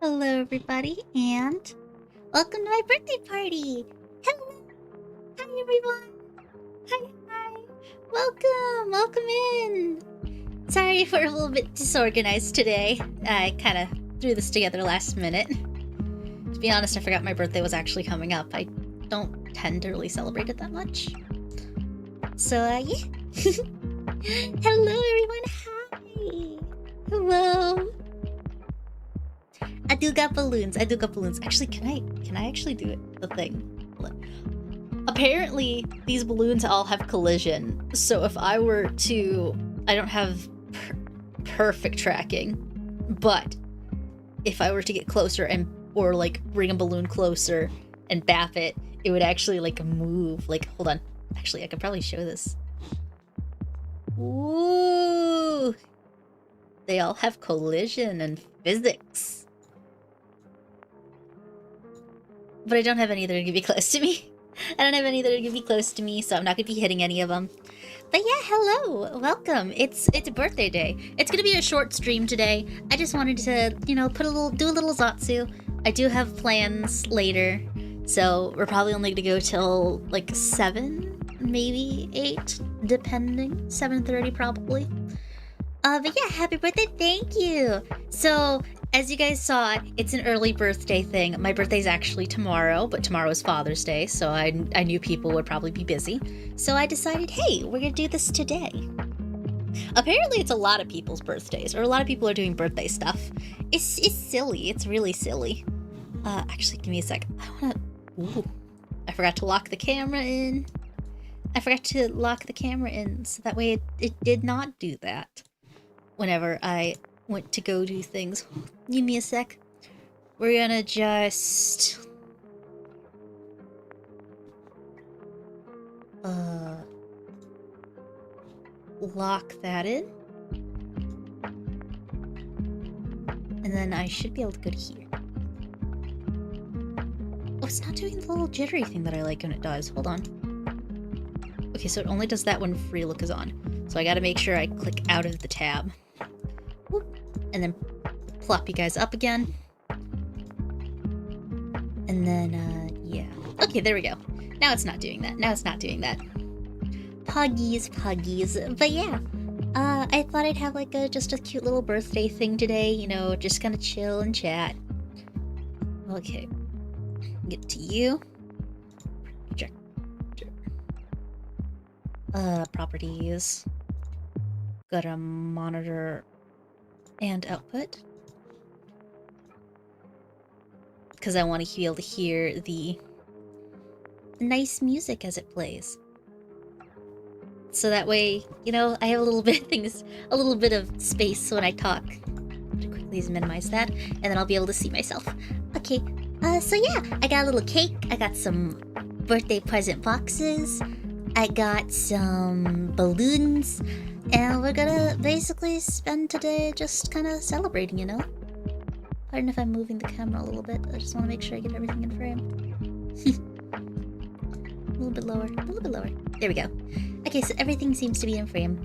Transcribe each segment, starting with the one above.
Hello, everybody, and welcome to my birthday party! Hello! Hi, everyone! Hi! Welcome in! Sorry if we're a little bit disorganized today. I kind of threw this together last minute. To be honest, I forgot my birthday was actually coming up. I don't tend to really celebrate it that much. So, yeah. Hello, everyone! Hi! Hello! I do got balloons. Actually, can I actually do it? The thing. Apparently, these balloons all have collision. So if I were to... I don't have perfect tracking. But if I were to get closer or like bring a balloon closer and bap it, it would actually like move. Like, hold on. Actually, I could probably show this. Ooh! They all have collision and physics. But I don't have any that are gonna be close to me. I don't have any that are gonna be close to me, so I'm not gonna be hitting any of them. But yeah, hello! Welcome! It's a birthday day. It's gonna be a short stream today. I just wanted to, you know, do a little Zatsu. I do have plans later, so we're probably only gonna go till like 7, maybe 8, depending. 7:30 probably. But yeah, happy birthday, thank you! So, as you guys saw, it's an early birthday thing. My birthday's actually tomorrow, but tomorrow is Father's Day, so I knew people would probably be busy. So I decided, hey, we're gonna do this today. Apparently it's a lot of people's birthdays, or a lot of people are doing birthday stuff. It's silly, it's really silly. Actually, give me a sec. I forgot to lock the camera in. So that way it did not do that. Whenever I went to go do things. Give me a sec. We're gonna just... lock that in. And then I should be able to go to here. Oh, it's not doing the little jittery thing that I like when it does. Hold on. Okay, so it only does that when free look is on. So I gotta make sure I click out of the tab. Whoop. And then plop you guys up again. And then, yeah. Okay, there we go. Now it's not doing that. Puggies. But yeah, I thought I'd have like just a cute little birthday thing today, you know, just kind of chill and chat. Okay. Get to you. Properties. Got a monitor and output. Because I want to be able to hear the nice music as it plays. So that way, you know, I have a little bit of space when I talk. To quickly minimize that, and then I'll be able to see myself. Okay, so yeah, I got a little cake, I got some birthday present boxes, I got some balloons, and we're gonna basically spend today just kind of celebrating, you know? Pardon if I'm moving the camera a little bit, I just want to make sure I get everything in frame. A little bit lower. There we go. Okay, so everything seems to be in frame.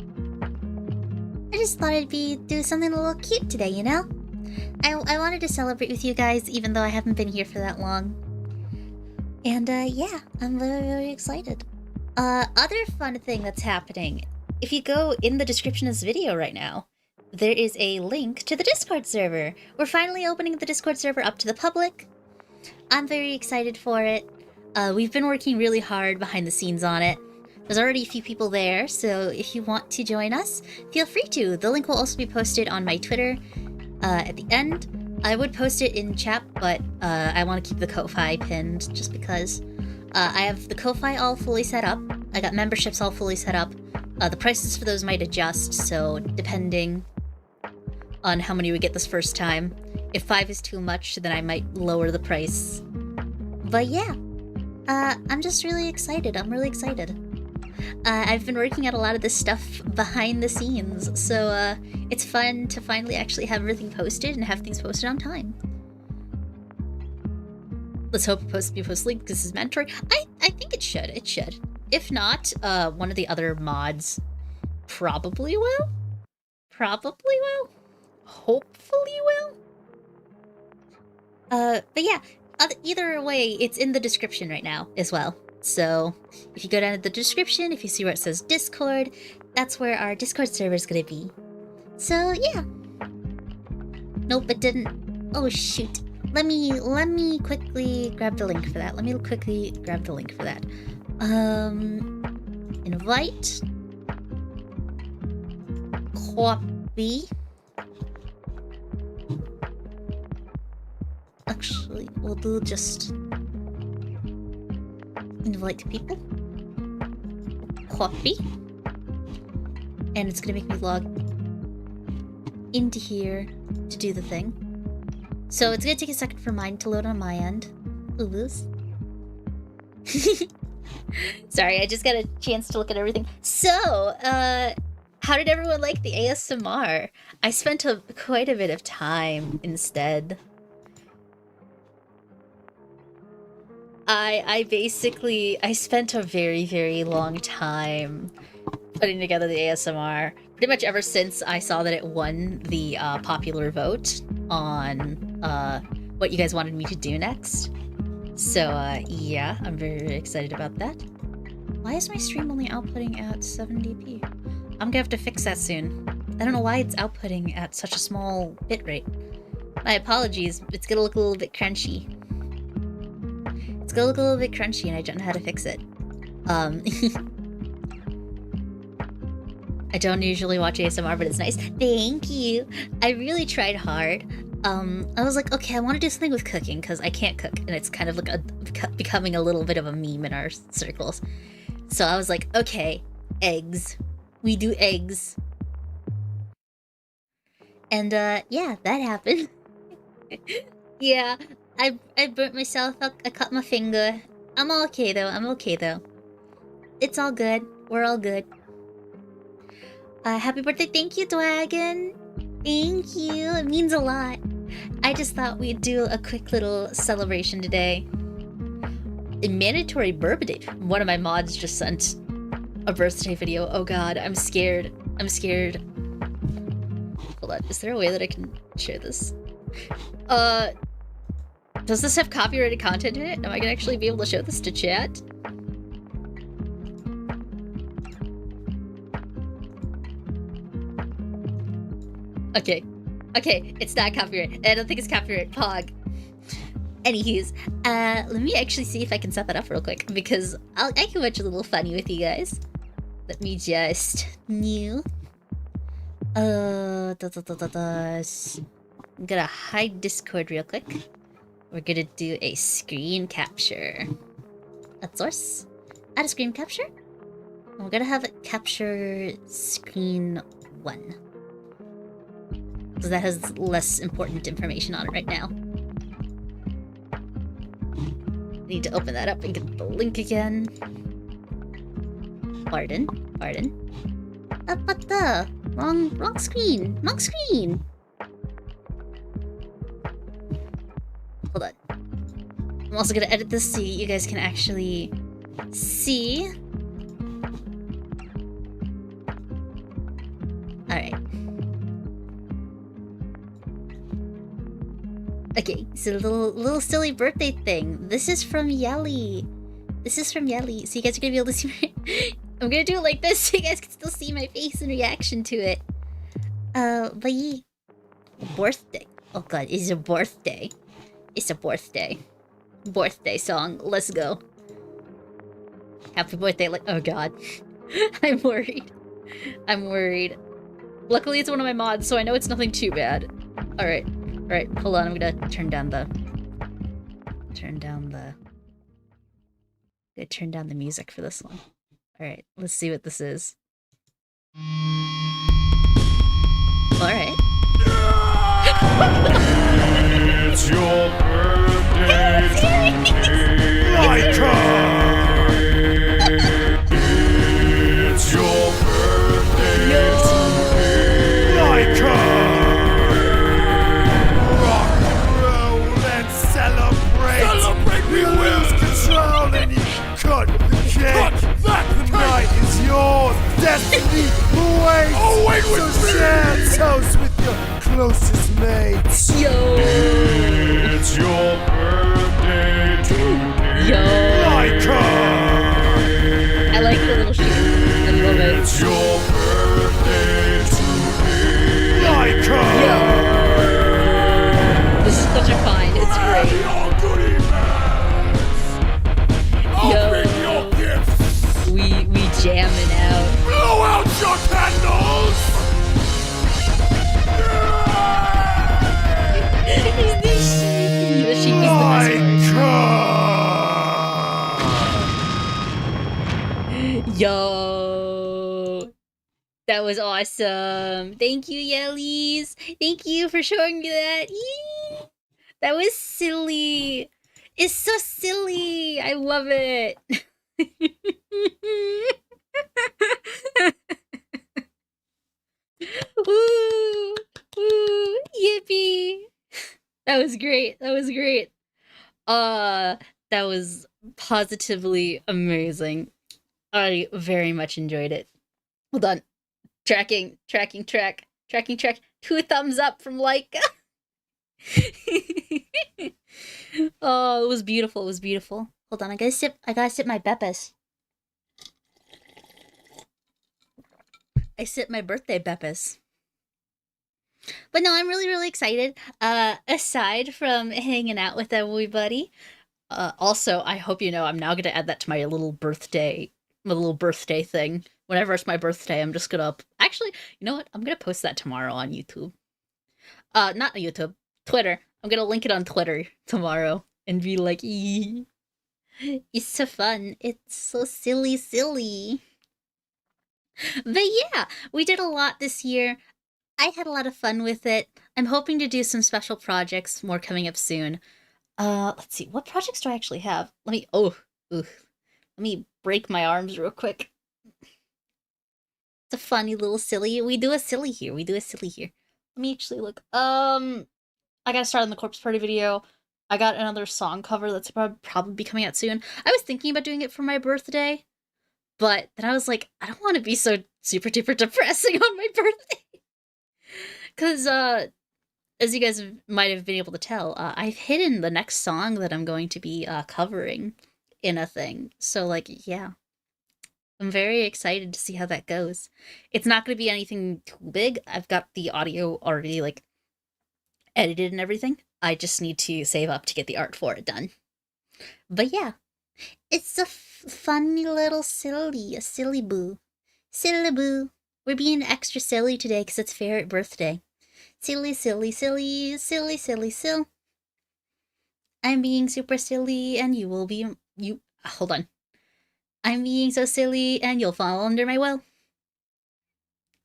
I just thought I'd do something a little cute today, you know? I wanted to celebrate with you guys, even though I haven't been here for that long. And, yeah, I'm very, very excited. Other fun thing that's happening. If you go in the description of this video right now, there is a link to the Discord server. We're finally opening the Discord server up to the public. I'm very excited for it. We've been working really hard behind the scenes on it. There's already a few people there, so if you want to join us, feel free to. The link will also be posted on my Twitter at the end. I would post it in chat, but I want to keep the Kofi pinned just because I have the Kofi all fully set up. I got memberships all fully set up. The prices for those might adjust, so depending on how many we get this first time. If 5 is too much, then I might lower the price. But yeah, I'm just really excited. I'm really excited. I've been working out a lot of this stuff behind the scenes, so it's fun to finally actually have everything posted and have things posted on time. Let's hope it posts link because this is mandatory. I think it should. If not, one of the other mods probably will. Hopefully will. But yeah, either way, it's in the description right now as well. So if you go down to the description, if you see where it says Discord, that's where our Discord server is gonna be. So yeah. Nope, it didn't. Oh shoot. Let me quickly grab the link for that. Invite. Copy. Actually, we'll do just invite people. Copy. And it's gonna make me log into here to do the thing. So it's gonna take a second for mine to load on my end. Oops. Sorry, I just got a chance to look at everything. So, how did everyone like the ASMR? I spent quite a bit of time instead. I spent a very, very long time putting together the ASMR. Pretty much ever since I saw that it won the popular vote on what you guys wanted me to do next. So yeah, I'm very, very excited about that. Why is my stream only outputting at 70p? I'm gonna have to fix that soon. I don't know why it's outputting at such a small bitrate. My apologies, it's gonna look a little bit crunchy. It's gonna look a little bit crunchy and I don't know how to fix it. I don't usually watch ASMR, but it's nice. Thank you! I really tried hard. I was like, okay, I want to do something with cooking, because I can't cook, and it's kind of like becoming a little bit of a meme in our circles. So I was like, okay, eggs. We do eggs. And, yeah, that happened. Yeah, I burnt myself, I cut my finger. I'm okay though, It's all good, we're all good. Happy birthday, thank you, Dragon! Thank you, it means a lot. I just thought we'd do a quick little celebration today. A mandatory birthday. One of my mods just sent a birthday video. Oh god, I'm scared. Hold on, is there a way that I can share this? Does this have copyrighted content in it? Am I gonna actually be able to show this to chat? Okay, it's not copyright. I don't think it's copyright. Pog. Anywho's, let me actually see if I can set that up real quick, because I can watch a little funny with you guys. Let me just new. I'm gonna hide Discord real quick. We're gonna do a screen capture. Add source. Add a screen capture. And we're gonna have it capture screen 1. Because that has less important information on it right now. Need to open that up and get the link again. Pardon. What the? Wrong screen. Hold on. I'm also gonna edit this so you guys can actually see. Alright. Okay, so a little silly birthday thing. This is from Yelly. So you guys are gonna be able to see I'm gonna do it like this so you guys can still see my face and reaction to it. But yeah. Birthday. Oh god, it's a birthday. Birthday song. Let's go. Happy birthday, like, oh god. I'm worried. Luckily it's one of my mods, so I know it's nothing too bad. Alright, hold on, I'm gonna turn down the music for this one. Alright, let's see what this is. Alright. It's your birthday today, Laika! It's your birthday today, Laika! Rock and roll and celebrate! We lose control and you cut the cake! The night is yours! Destiny awaits! So share toast with your closest mates! Yo! It's your That was awesome. Thank you, Yellies. Thank you for showing me that. Yee! That was silly. It's so silly. I love it. Woo! Woo! Yippee! That was great. That was great. That was positively amazing. I very much enjoyed it. Hold on. Tracking. 2 thumbs up from Laika. Oh, it was beautiful. It was beautiful. Hold on, I gotta sip my peppers. I sip my birthday peppers. But no, I'm really, really excited. Aside from hanging out with everybody, also, I hope you know I'm now gonna add that to my little birthday thing. Whenever it's my birthday, I'm just gonna... Actually, you know what? I'm gonna post that tomorrow on YouTube. Not YouTube. Twitter. I'm gonna link it on Twitter tomorrow and be like, eee. It's so fun. It's so silly. But yeah, we did a lot this year. I had a lot of fun with it. I'm hoping to do some special projects, more coming up soon. Let's see, what projects do I actually have? Let me break my arms real quick. It's a funny little silly. We do a silly here. Let me actually look. I gotta start on the Corpse Party video. I got another song cover that's probably be coming out soon. I was thinking about doing it for my birthday, but then I was like, I don't want to be so super duper depressing on my birthday. Because, as you guys might have been able to tell, I've hidden the next song that I'm going to be covering in a thing. So, like, yeah. I'm very excited to see how that goes. It's not going to be anything too big. I've got the audio already, like, edited and everything. I just need to save up to get the art for it done. But yeah, it's a funny little silly boo. Silly boo. We're being extra silly today because it's Ferret birthday. Silly. I'm being super silly and you will be... Hold on. I'm being so silly and you'll fall under my will.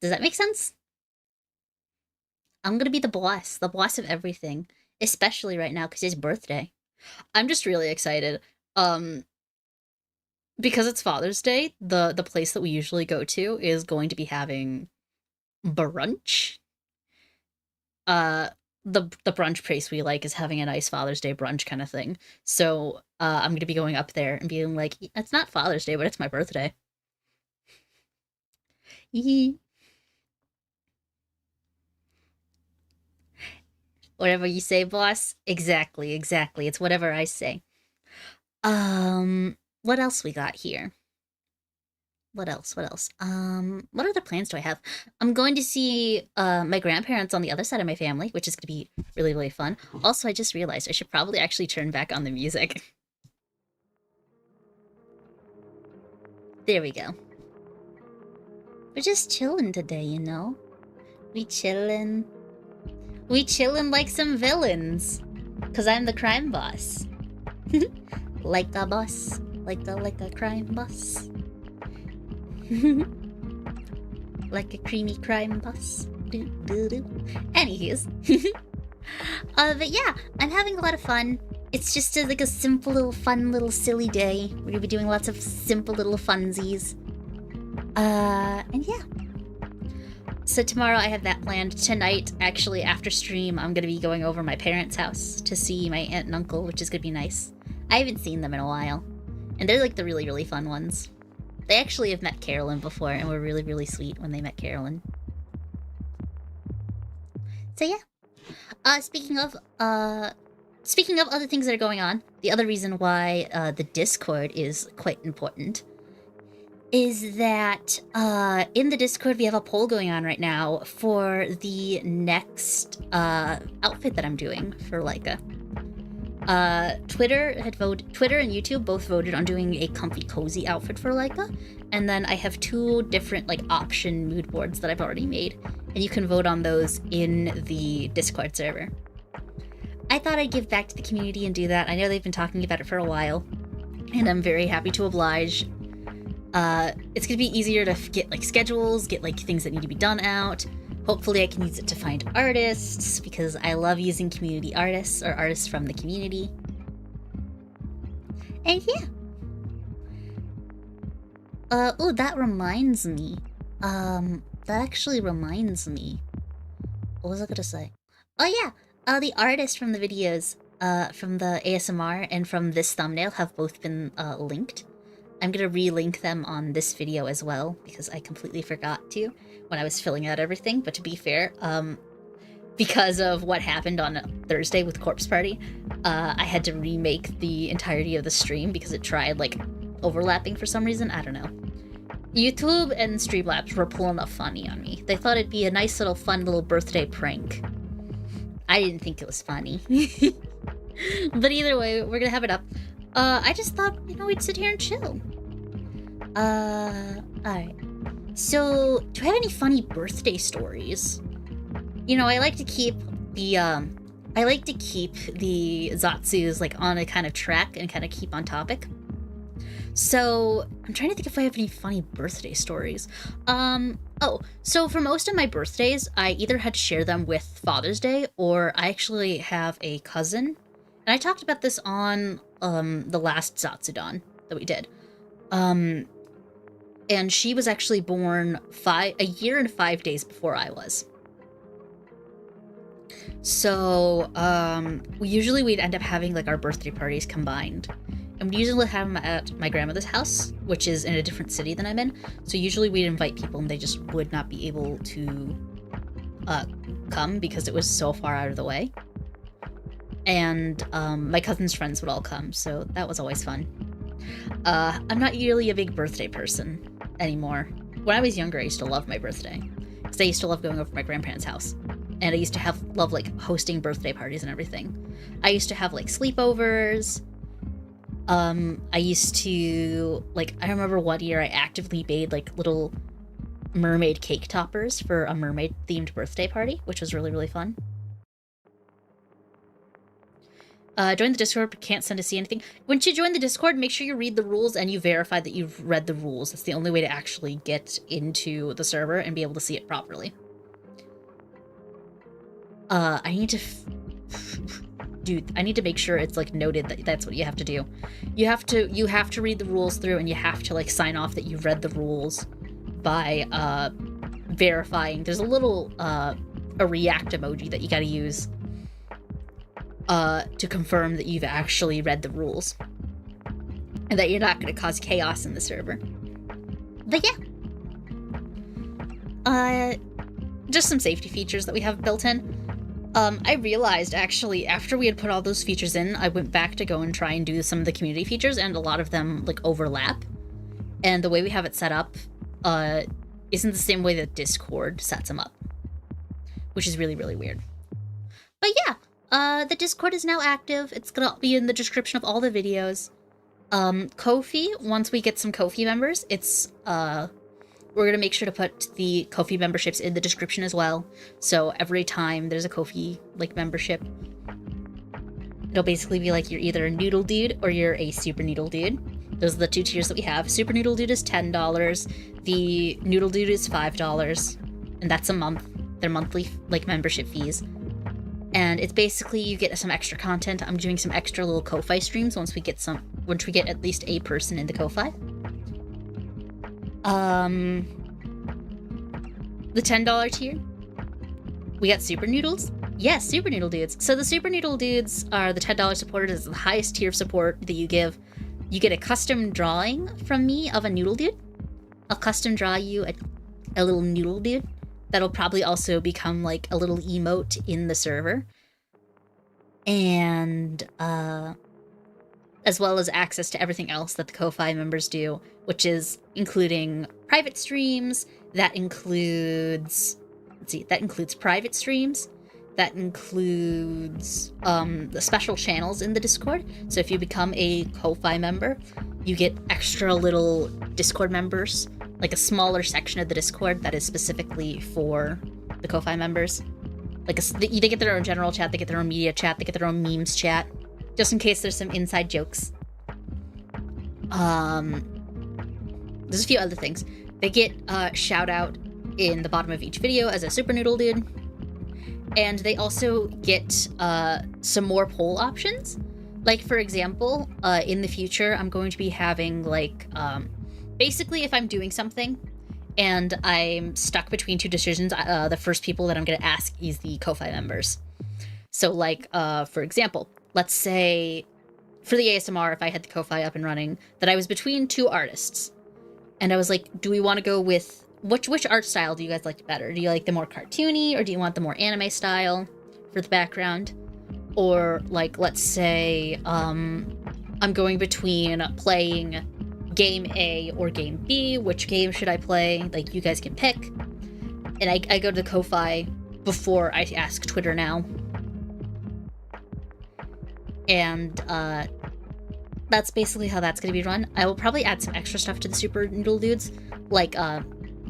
Does that make sense? I'm gonna be the boss of everything. Especially right now, because it's birthday. I'm just really excited. Because it's Father's Day, the place that we usually go to is going to be having brunch. The brunch place we like is having a nice Father's Day brunch kind of thing. So, I'm gonna be going up there and being like, it's not Father's Day, but it's my birthday. Yee. Whatever you say, boss. Exactly. It's whatever I say. What else we got here? What else? What other plans do I have? I'm going to see my grandparents on the other side of my family, which is going to be really, really fun. Also, I just realized I should probably actually turn back on the music. There we go. We're just chilling today, you know? We chillin' like some villains. Cause I'm the crime boss. Like a boss. Like a crime boss. Like a creamy crime boss. Anywho's. But yeah, I'm having a lot of fun. It's just like a simple little fun little silly day. We're gonna be doing lots of simple little funsies. And yeah. So tomorrow I have that planned. Tonight, actually, after stream, I'm gonna be going over my parents' house to see my aunt and uncle, which is gonna be nice. I haven't seen them in a while. And they're like the really, really fun ones. They actually have met Carolyn before and were really, really sweet when they met Carolyn. So yeah. Speaking of other things that are going on, the other reason why the Discord is quite important is that in the Discord we have a poll going on right now for the next outfit that I'm doing for Laika. Twitter and YouTube both voted on doing a comfy cozy outfit for Laika, and then I have 2 different like option mood boards that I've already made, and you can vote on those in the Discord server. I thought I'd give back to the community and do that. I know they've been talking about it for a while, and I'm very happy to oblige. It's gonna be easier to get like schedules, get like things that need to be done out. Hopefully I can use it to find artists, because I love using community artists or artists from the community. And yeah. Oh, that reminds me. That actually reminds me. What was I gonna say? Oh yeah, the artists from the videos, from the ASMR and from this thumbnail have both been, linked. I'm gonna re-link them on this video as well, because I completely forgot to when I was filling out everything, but to be fair, because of what happened on Thursday with Corpse Party, I had to remake the entirety of the stream because it tried, like, overlapping for some reason. I don't know. YouTube and Streamlabs were pulling a funny on me. They thought it'd be a nice little fun little birthday prank. I didn't think it was funny. But either way, we're gonna have it up. I just thought, you know, we'd sit here and chill. Alright. So, do I have any funny birthday stories? You know, I like to keep the Zatsus, like, on a kind of track and kind of keep on topic. So, I'm trying to think if I have any funny birthday stories. So for most of my birthdays, I either had to share them with Father's Day, or I actually have a cousin. And I talked about this on, the last Zatsudon that we did. And she was actually born a year and 5 days before I was. So, we'd end up having, like, our birthday parties combined. And we usually have them at my grandmother's house, which is in a different city than I'm in. So usually we'd invite people and they just would not be able to come because it was so far out of the way. And my cousin's friends would all come, so that was always fun. I'm not really a big birthday person anymore. When I was younger, I used to love my birthday, because I used to love going over to my grandparents' house. And I used to love, like, hosting birthday parties and everything. I used to have, like, sleepovers. I used to, like, I remember one year I actively made, like, little mermaid cake toppers for a mermaid-themed birthday party, which was really, really fun. Join the Discord, but can't send to see anything. Once you join the Discord, make sure you read the rules and you verify that you've read the rules. That's the only way to actually get into the server and be able to see it properly. I need to... Dude, I need to make sure it's, like, noted that that's what you have to do. You have to read the rules through, and you have to, like, sign off that you've read the rules by, verifying. There's a little, a react emoji that you gotta use, to confirm that you've actually read the rules. And that you're not gonna cause chaos in the server. But yeah. Just some safety features that we have built in. I realized, actually, after we had put all those features in, I went back to go and try and do some of the community features, and a lot of them, like, overlap. And the way we have it set up, isn't the same way that Discord sets them up. Which is really, really weird. But yeah, the Discord is now active. It's gonna be in the description of all the videos. Kofi, once we get some Kofi members, we're going to make sure to put the Kofi memberships in the description as well. So every time there's a Kofi, like, membership, it'll basically be like you're either a Noodle Dude or you're a Super Noodle Dude. Those are the two tiers that we have. Super Noodle Dude is $10. The Noodle Dude is $5. And that's a month. They're monthly, like, membership fees. And it's basically you get some extra content. I'm doing some extra little Ko-Fi streams once we get at least a person in the Ko-Fi. The $10 tier, we got Super Noodles. Yes, Super Noodle Dudes. So the Super Noodle Dudes are the $10 supporters. It's the highest tier of support that you give. You get a custom drawing from me of a Noodle Dude. I'll custom draw you a little Noodle Dude. That'll probably also become, like, a little emote in the server. And, as well as access to everything else that the Ko-Fi members do, which is including private streams, that includes private streams, that includes the special channels in the Discord. So if you become a Ko-Fi member, you get extra little Discord members, like a smaller section of the Discord that is specifically for the Ko-Fi members. Like, they get their own general chat, they get their own media chat, they get their own memes chat, just in case there's some inside jokes. there's a few other things. They get a shout out in the bottom of each video as a Super Noodle dude. And they also get some more poll options. Like, for example, in the future, I'm going to be having, like, basically if I'm doing something and I'm stuck between two decisions, the first people that I'm going to ask is the Kofi members. So, like, for example, let's say for the ASMR, if I had the Kofi up and running, that I was between two artists. And I was like, do we want to go with, which art style do you guys like better? Do you like the more cartoony, or do you want the more anime style for the background? Or, like, let's say, I'm going between playing game A or game B. Which game should I play? Like, you guys can pick. And I go to the Kofi before I ask Twitter now. And, that's basically how that's gonna be run. I will probably add some extra stuff to the Super Noodle dudes, like,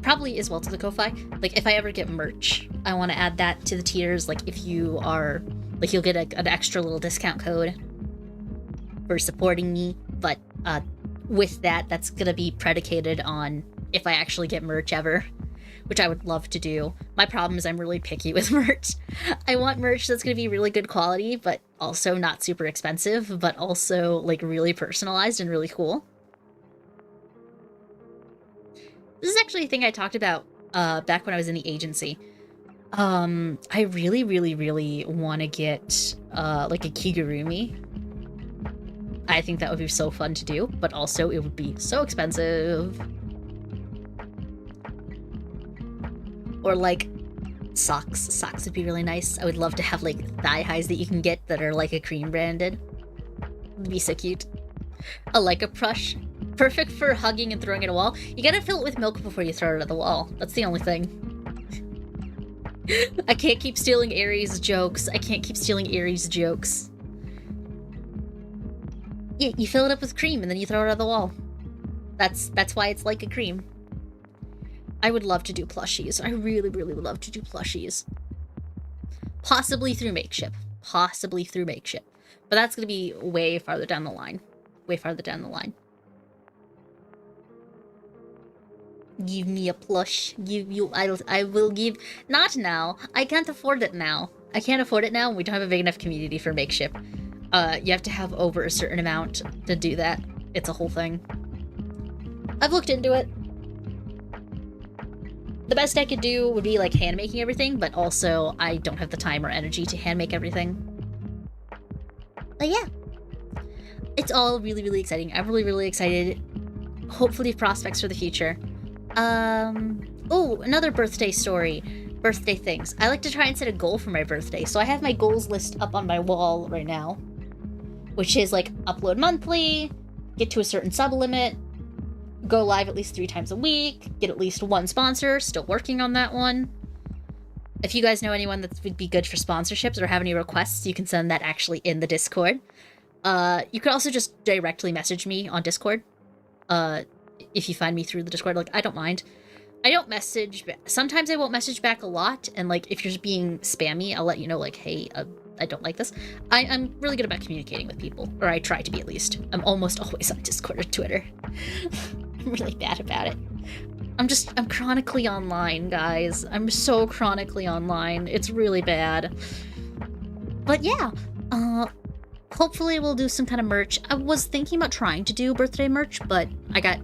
probably as well to the Kofi. Like, if I ever get merch, I want to add that to the tiers. Like, if you are, like, you'll get an extra little discount code for supporting me. But, with that, that's gonna be predicated on if I actually get merch ever, which I would love to do. My problem is I'm really picky with merch. I want merch that's gonna be really good quality, but also not super expensive, but also, like, really personalized and really cool. This is actually a thing I talked about back when I was in the agency. I really, really, really want to get like a kigurumi. I think that would be so fun to do, but also it would be so expensive. Or, like, socks. Socks would be really nice. I would love to have, like, thigh highs that you can get that are, like, a cream branded. It'd be so cute. A Laika plush. Perfect for hugging and throwing at a wall. You gotta fill it with milk before you throw it at the wall. That's the only thing. I can't keep stealing Aries jokes. I can't keep stealing Aries jokes. Yeah, you fill it up with cream and then you throw it at the wall. That's why it's like a cream. I would love to do plushies. I really, really would love to do plushies. Possibly through Makeship. Possibly through Makeship. But that's gonna be way farther down the line. Way farther down the line. Give me a plush. I will give. Not now. I can't afford it now. I can't afford it now. We don't have a big enough community for Makeship. You have to have over a certain amount to do that. It's a whole thing. I've looked into it. The best I could do would be, like, hand making everything, but also I don't have the time or energy to hand make everything. But yeah. It's all really, really exciting. I'm really, really excited. Hopefully prospects for the future. Oh, another birthday story. Birthday things. I like to try and set a goal for my birthday. So I have my goals list up on my wall right now, which is, like, upload monthly, get to a certain sub limit, go live at least 3 times a week, get at least 1 sponsor, still working on that one. If you guys know anyone that would be good for sponsorships or have any requests, you can send that actually in the Discord. You could also just directly message me on Discord. If you find me through the Discord, like, I don't mind. I don't message, sometimes I won't message back a lot, and, like, if you're just being spammy, I'll let you know, like, hey, I don't like this. I'm really good about communicating with people, or I try to be at least. I'm almost always on Discord or Twitter. I'm really bad about it. I'm chronically online, guys. I'm so chronically online. It's really bad. But yeah, hopefully we'll do some kind of merch. I was thinking about trying to do birthday merch, but I got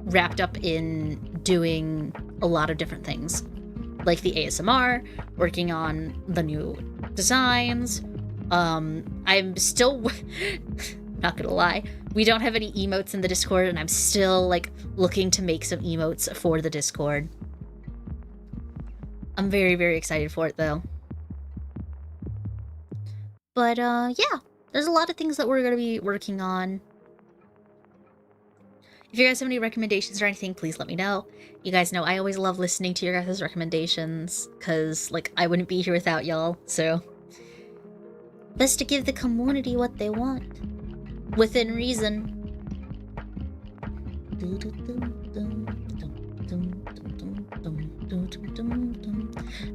wrapped up in doing a lot of different things. Like the ASMR, working on the new designs. I'm still... not gonna lie, we don't have any emotes in the Discord, and I'm still, like, looking to make some emotes for the Discord. I'm very, very excited for it, though. But, yeah, there's a lot of things that we're gonna be working on. If you guys have any recommendations or anything, please let me know. You guys know I always love listening to your guys' recommendations, because, like, I wouldn't be here without y'all, so... best to give the community what they want. Within reason.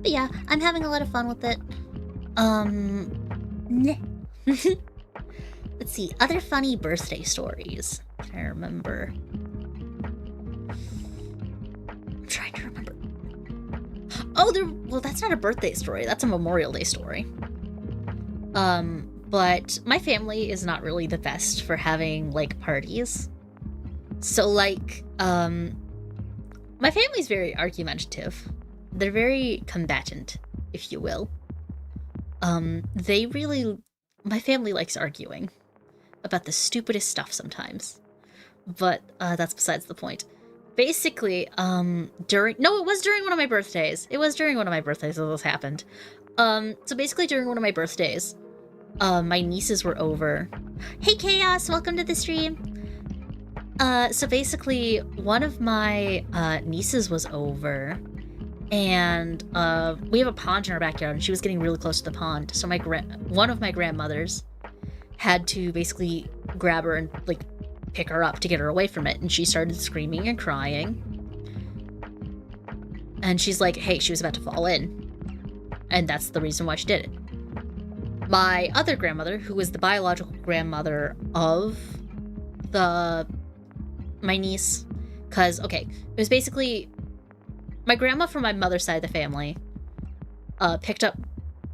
But yeah, I'm having a lot of fun with it. Let's see, other funny birthday stories. Can I remember? well, that's not a birthday story. That's a Memorial Day story. But my family is not really the best for having, like, parties. So, like, my family's very argumentative. They're very combatant, if you will. My family likes arguing about the stupidest stuff sometimes. But, that's besides the point. Basically, it was during one of my birthdays. It was during one of my birthdays that this happened. So basically during one of my birthdays, my nieces were over. Hey Chaos, welcome to the stream. So basically one of my, nieces was over, and, we have a pond in our backyard, and she was getting really close to the pond, so one of my grandmothers had to basically grab her and, like, pick her up to get her away from it, and she started screaming and crying. And she's like, hey, she was about to fall in. And that's the reason why she did it. My other grandmother, who was the biological grandmother of my niece, because, okay, it was basically my grandma from my mother's side of the family picked up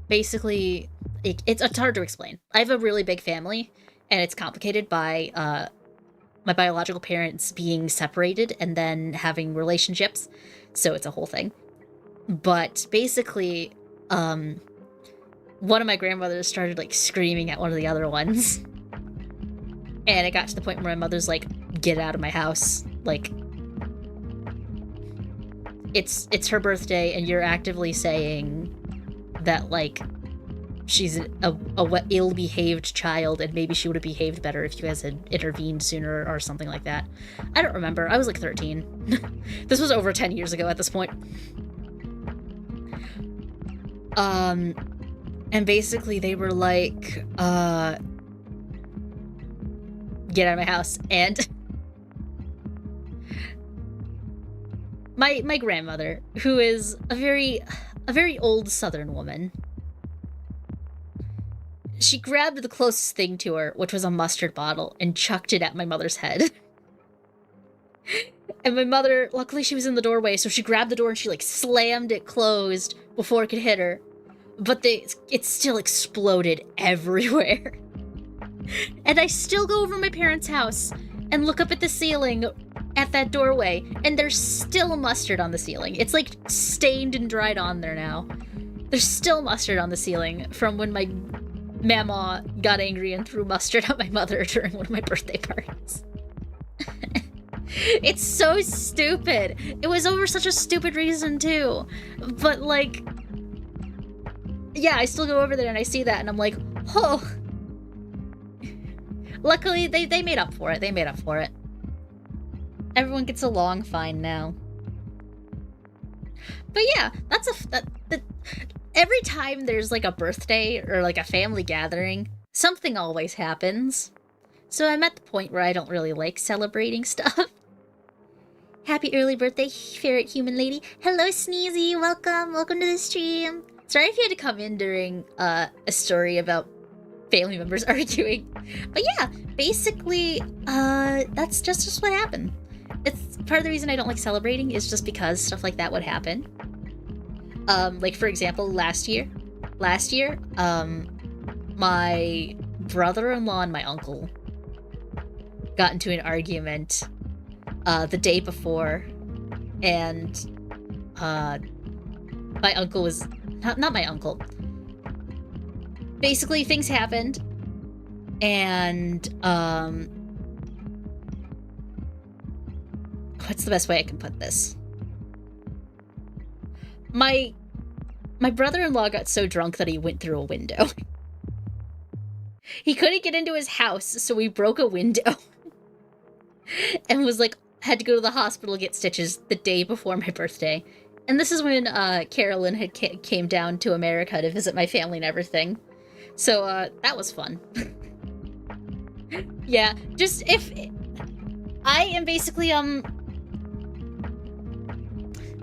basically, it's hard to explain. I have a really big family, and it's complicated by my biological parents being separated and then having relationships, so it's a whole thing. But basically, one of my grandmothers started, like, screaming at one of the other ones, and it got to the point where my mother's like, get out of my house, like, it's her birthday and you're actively saying that, like, she's a ill-behaved child, and maybe she would have behaved better if you guys had intervened sooner or something like that. I don't remember. I was like 13. This was over 10 years ago at this point. And basically they were like, get out of my house. And my grandmother, who is a very old Southern woman, she grabbed the closest thing to her, which was a mustard bottle, and chucked it at my mother's head. And my mother, luckily she was in the doorway, so she grabbed the door and she, like, slammed it closed before it could hit her. But it still exploded everywhere. And I still go over my parents' house and look up at the ceiling at that doorway, and there's still mustard on the ceiling. It's, like, stained and dried on there now. There's still mustard on the ceiling from when my Mama got angry and threw mustard at my mother during one of my birthday parties. It's so stupid. It was over such a stupid reason, too. But, like, yeah, I still go over there and I see that and I'm like, oh. Luckily, they made up for it. They made up for it. Everyone gets along fine now. But yeah, every time there's, like, a birthday or, like, a family gathering, something always happens. So I'm at the point where I don't really like celebrating stuff. Happy early birthday, ferret human lady. Hello, Sneezy. Welcome. Welcome to the stream. Sorry if you had to come in during a story about family members arguing. But yeah, basically, that's just what happened. It's part of the reason I don't like celebrating is just because stuff like that would happen. Like, for example, last year, my brother-in-law and my uncle got into an argument, the day before, and, my uncle was, not my uncle. Basically, things happened, and, what's the best way I can put this? My brother-in-law got so drunk that he went through a window. He couldn't get into his house, so he broke a window. And was like, had to go to the hospital to get stitches the day before my birthday. And this is when Carolyn had came down to America to visit my family and everything. So that was fun. Yeah, just if I am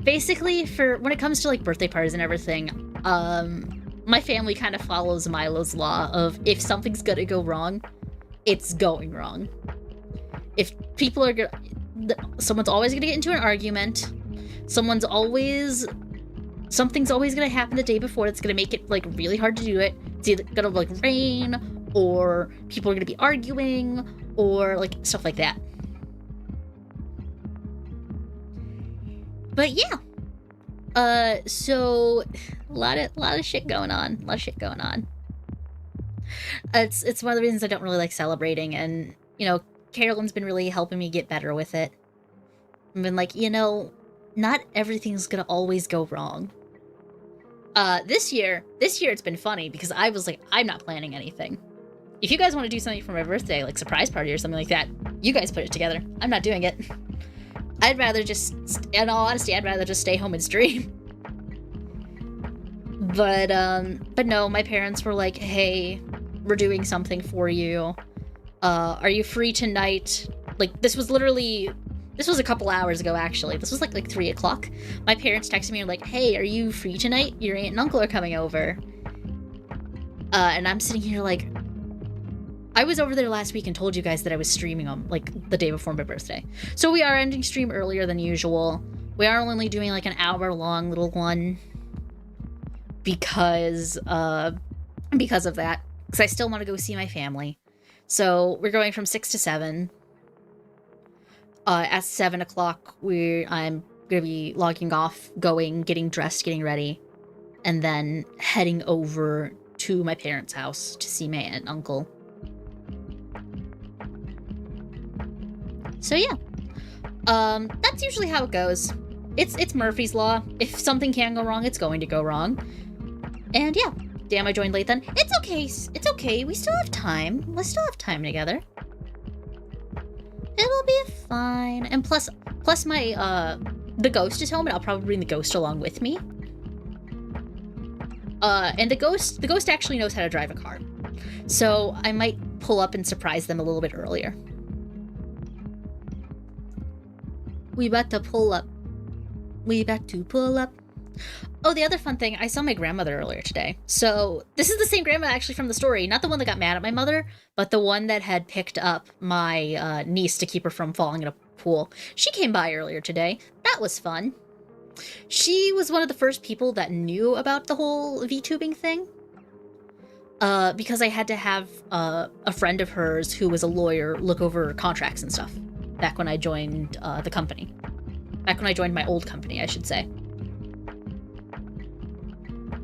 basically for when it comes to, like, birthday parties and everything, my family kind of follows Milo's law of if something's gonna go wrong, it's going wrong. If people are someone's always gonna get into an argument, someone's always Something's always gonna happen the day before that's gonna make it like really hard to do it. It's either gonna like rain, or people are gonna be arguing, or like stuff like that. But yeah. So a lot of shit going on. It's one of the reasons I don't really like celebrating, and you know, Carolyn's been really helping me get better with it. I've been like, you know, not everything's gonna always go wrong. This year it's been funny because I was like, I'm not planning anything. If you guys want to do something for my birthday, like surprise party or something like that, you guys put it together. I'm not doing it. I'd rather just, in all honesty, I'd rather just stay home and stream. But no, my parents were like, hey, we're doing something for you. Are you free tonight? Like, this was a couple hours ago, actually. This was like 3 o'clock. My parents texted me and like, hey, are you free tonight? Your aunt and uncle are coming over. And I'm sitting here like, I was over there last week and told you guys that I was streaming them like the day before my birthday. So we are ending stream earlier than usual. We are only doing like an hour-long little one because of that. Because I still want to go see my family. So we're going from 6 to 7. At 7 o'clock, I'm gonna be logging off, getting dressed, getting ready, and then heading over to my parents' house to see my aunt and uncle. So yeah, that's usually how it goes. It's Murphy's Law. If something can go wrong, it's going to go wrong. And yeah, damn, I joined late then. It's okay. It's okay. We still have time. We still have time together. It'll be fine. And plus my the ghost is home, and I'll probably bring the ghost along with me. And the ghost actually knows how to drive a car, so I might pull up and surprise them a little bit earlier. We about to pull up. Oh, the other fun thing, I saw my grandmother earlier today. So this is the same grandma actually from the story, not the one that got mad at my mother, but the one that had picked up my niece to keep her from falling in a pool. She came by earlier today. That was fun. She was one of the first people that knew about the whole VTubing thing. Because I had to have a friend of hers who was a lawyer look over contracts and stuff back when I joined the company. Back when I joined my old company, I should say.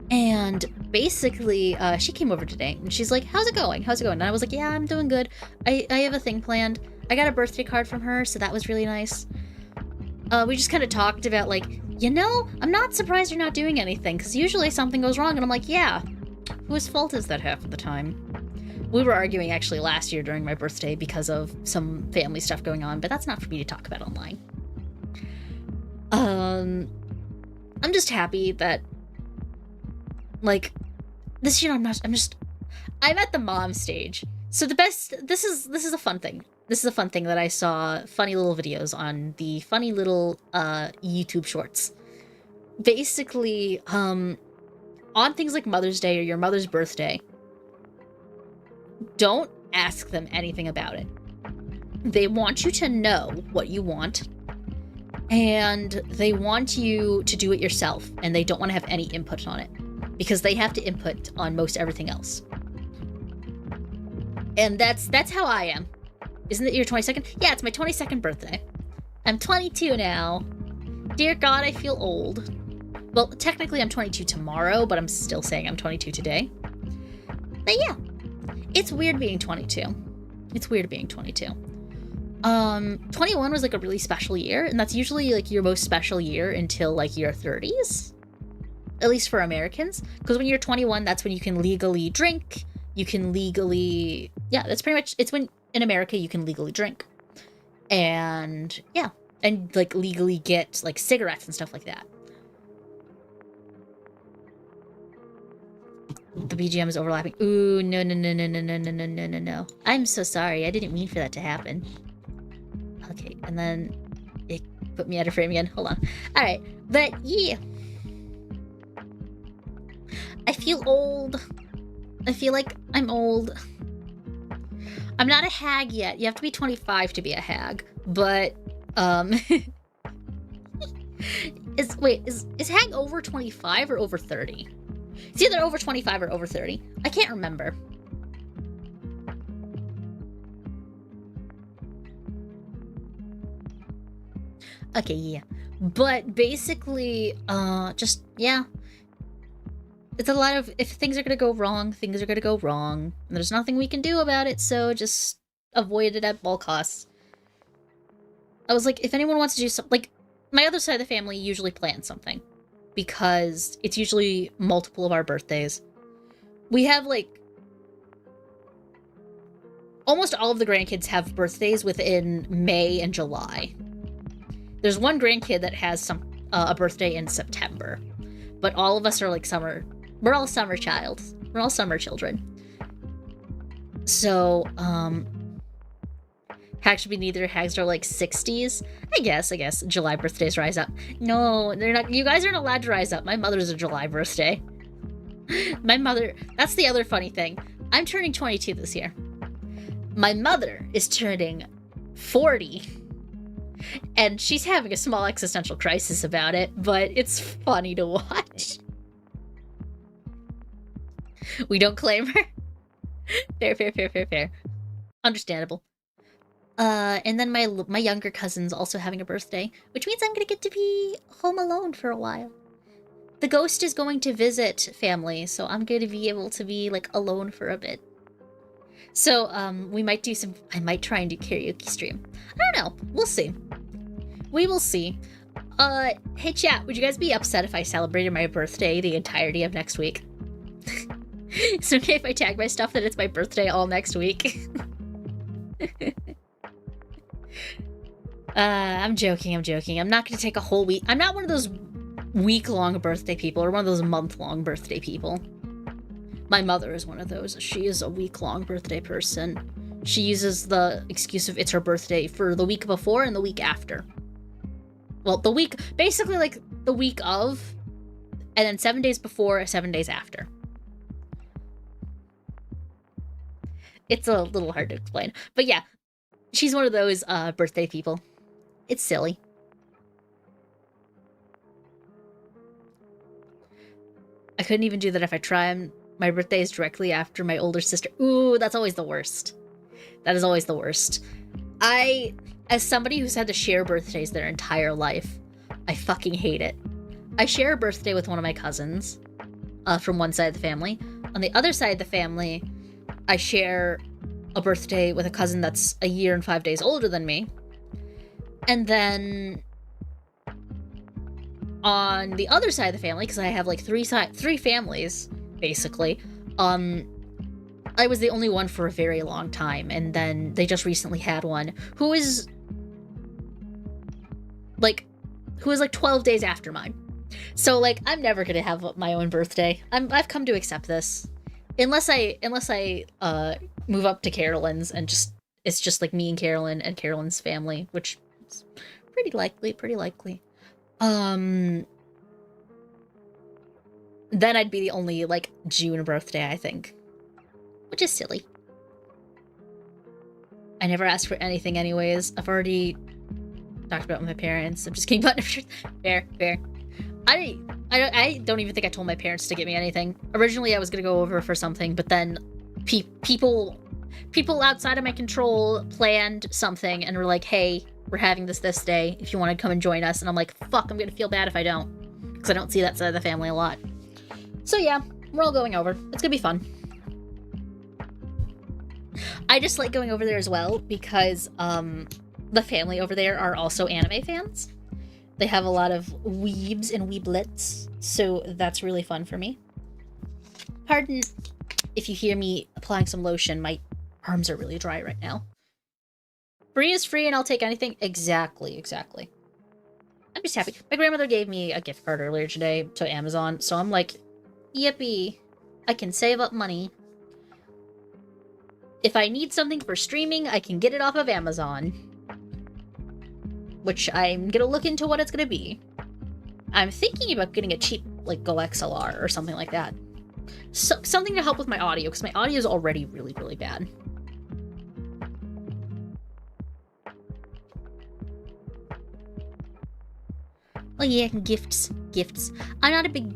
And basically, she came over today and she's like, how's it going? And I was like, yeah, I'm doing good. I have a thing planned. I got a birthday card from her, so that was really nice. We just kind of talked about like, you know, I'm not surprised you're not doing anything, because usually something goes wrong and I'm like, yeah, whose fault is that half of the time? We were arguing actually last year during my birthday because of some family stuff going on, but that's not for me to talk about online. I'm just happy that, like, this year I'm at the mom stage. So this is a fun thing. This is a fun thing that I saw funny little videos on the funny little YouTube shorts. Basically, on things like Mother's Day or your mother's birthday, don't ask them anything about it. They want you to know what you want, and they want you to do it yourself, and they don't want to have any input on it, because they have to input on most everything else. And that's how I am. Isn't it your 22nd? Yeah, it's my 22nd birthday. I'm 22 now. Dear God, I feel old. Well, technically I'm 22 tomorrow, but I'm still saying I'm 22 today. But yeah, it's weird being 22. 21 was like a really special year, and that's usually like your most special year until like your 30s. At least for Americans. Because when you're 21, that's when you can legally drink. You can legally... Yeah, that's pretty much... It's when in America you can legally drink. And yeah. And like legally get like cigarettes and stuff like that. The BGM is overlapping. Ooh, no. I'm so sorry. I didn't mean for that to happen. Okay, and then it put me out of frame again. Hold on. Alright, but yeah. I feel old. I feel like I'm old. I'm not a hag yet. You have to be 25 to be a hag. But, Is Hag over 25 or over 30? It's either over 25 or over 30. I can't remember. Okay, yeah. But basically, just, yeah. It's a lot of, if things are gonna go wrong, things are gonna go wrong. And there's nothing we can do about it, so just avoid it at all costs. I was like, if anyone wants to do something, like, my other side of the family usually plans something. Because it's usually multiple of our birthdays. We have, like, almost all of the grandkids have birthdays within May and July. There's one grandkid that has a birthday in September. But all of us are, like, summer. We're all summer childs. We're all summer children. So, Hags should be neither. Hags are like 60s. I guess. July birthdays rise up. No, they're not. You guys aren't allowed to rise up. My mother's a July birthday. My mother, that's the other funny thing. I'm turning 22 this year. My mother is turning 40. And she's having a small existential crisis about it, but it's funny to watch. We don't claim her. Fair. Understandable. And then my younger cousin's also having a birthday, which means I'm gonna get to be home alone for a while. The ghost is going to visit family, so I'm gonna be able to be, like, alone for a bit. So, we might do I might try and do karaoke stream. I don't know. We'll see. We will see. Hey chat, would you guys be upset if I celebrated my birthday the entirety of next week? Is it okay if I tag my stuff that it's my birthday all next week? I'm joking. I'm not gonna take a whole week. I'm not one of those week-long birthday people or one of those month-long birthday people. My mother is one of those. She is a week-long birthday person. She uses the excuse of it's her birthday for the week before and the week after. Well, basically like the week of, and then 7 days before, 7 days after. It's a little hard to explain. But yeah, she's one of those birthday people. It's silly. I couldn't even do that if I tried. My birthday is directly after my older sister. Ooh, that's always the worst. That is always the worst. As somebody who's had to share birthdays their entire life, I fucking hate it. I share a birthday with one of my cousins from one side of the family. On the other side of the family, I share a birthday with a cousin that's a year and 5 days older than me. And then on the other side of the family, because I have like three families, basically, I was the only one for a very long time, and then they just recently had one who is like 12 days after mine. So, like, I'm never gonna have my own birthday. I've come to accept this. Unless I move up to Carolyn's and it's just like me and Carolyn's family, which is pretty likely. Then I'd be the only, like, June birthday, I think. Which is silly. I never asked for anything anyways. I've already talked about it with my parents. I'm just kidding, but fair. I don't even think I told my parents to get me anything. Originally, I was gonna go over for something, but then people outside of my control planned something and were like, hey, we're having this day if you want to come and join us. And I'm like, fuck, I'm gonna feel bad if I don't. Because I don't see that side of the family a lot. So yeah, we're all going over. It's gonna be fun. I just like going over there as well because the family over there are also anime fans. They have a lot of weebs and weeblets, so that's really fun for me. Pardon if you hear me applying some lotion, my arms are really dry right now. Free is free and I'll take anything. Exactly. I'm just happy. My grandmother gave me a gift card earlier today to Amazon, so I'm like, yippee, I can save up money. If I need something for streaming, I can get it off of Amazon. Which I'm gonna look into what it's gonna be. I'm thinking about getting a cheap, like, Go XLR or something like that. So, something to help with my audio, because my audio is already really, really bad. Oh yeah, gifts. I'm not a big...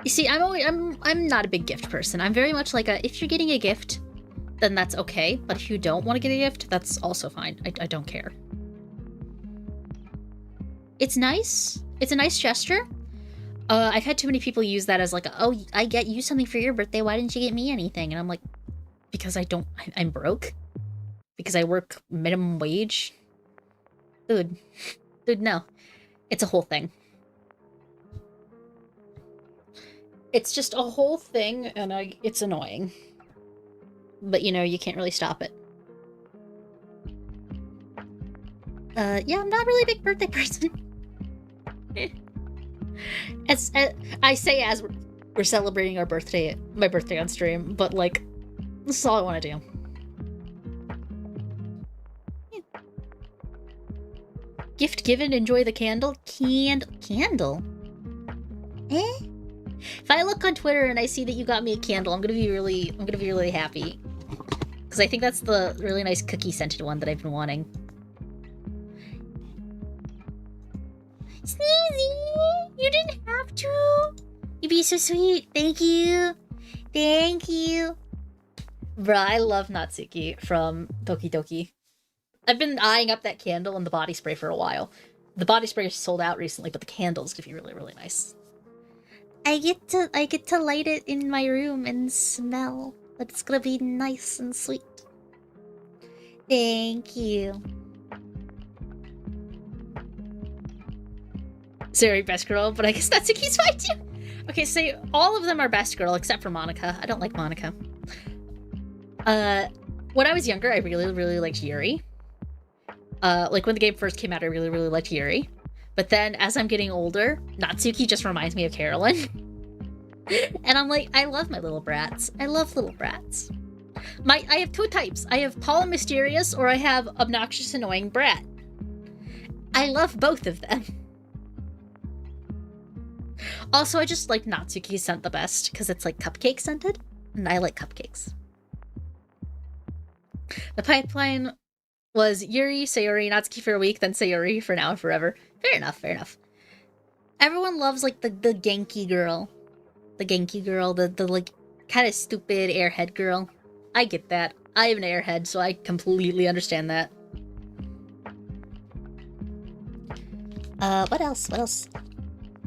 You see, I'm not a big gift person. I'm very much like if you're getting a gift, then that's okay. But if you don't want to get a gift, that's also fine. I don't care. It's nice. It's a nice gesture. I've had too many people use that as like, oh, I get you something for your birthday. Why didn't you get me anything? And I'm like, because I'm broke. Because I work minimum wage. Dude, no. It's a whole thing. It's just a whole thing, and it's annoying. But, you know, you can't really stop it. Yeah, I'm not really a big birthday person. as I say as we're celebrating my birthday on stream, but, like, this is all I want to do. Yeah. Gift given, enjoy the candle. Candle? Eh? If I look on Twitter and I see that you got me a candle, I'm gonna be really happy. Because I think that's the really nice cookie scented one that I've been wanting. Sneezy! You didn't have to! You'd be so sweet. Thank you. Thank you. Bruh, I love Natsuki from Doki Doki. I've been eyeing up that candle and the body spray for a while. The body spray is sold out recently, but the candle's gonna be really nice. I get to light it in my room and smell. It's gonna be nice and sweet. Thank you. Sorry, best girl, but I guess Natsuki's fine too. Okay, so all of them are best girl except for Monica. I don't like Monica. When I was younger, I really liked Yuri. Like when the game first came out, I really liked Yuri. But then as I'm getting older, Natsuki just reminds me of Carolyn. And I'm like, I love my little brats. I love little brats. I have two types. I have tall and mysterious, or I have obnoxious, annoying brat. I love both of them. Also, I just like Natsuki's scent the best, because it's like cupcake scented, and I like cupcakes. The pipeline was Yuri, Sayori, Natsuki for a week, then Sayori for now and forever. Fair enough. Everyone loves, like, the Genki girl. The Genki girl, the like, kind of stupid airhead girl. I get that. I have an airhead, so I completely understand that. What else?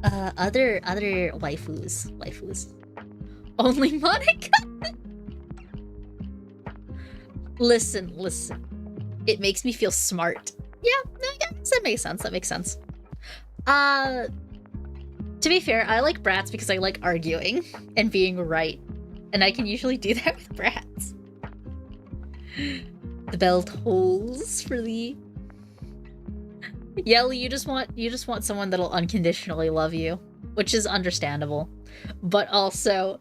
Other waifus. Only Monica? Listen. It makes me feel smart. Yeah, that makes sense. To be fair, I like brats because I like arguing and being right. And I can usually do that with brats. The bell tolls for thee. Yelly, you just want someone that'll unconditionally love you, which is understandable. But also,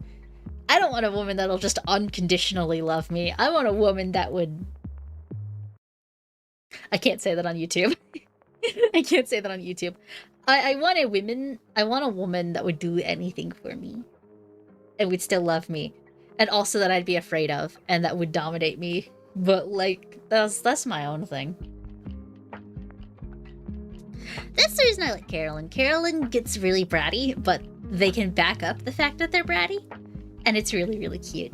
I don't want a woman that'll just unconditionally love me. I want a woman that would... I can't say that on YouTube. I want a woman that would do anything for me and would still love me, and also that I'd be afraid of and that would dominate me. But like, that's my own thing. That's the reason I like Carolyn. Carolyn gets really bratty, but they can back up the fact that they're bratty, and it's really cute.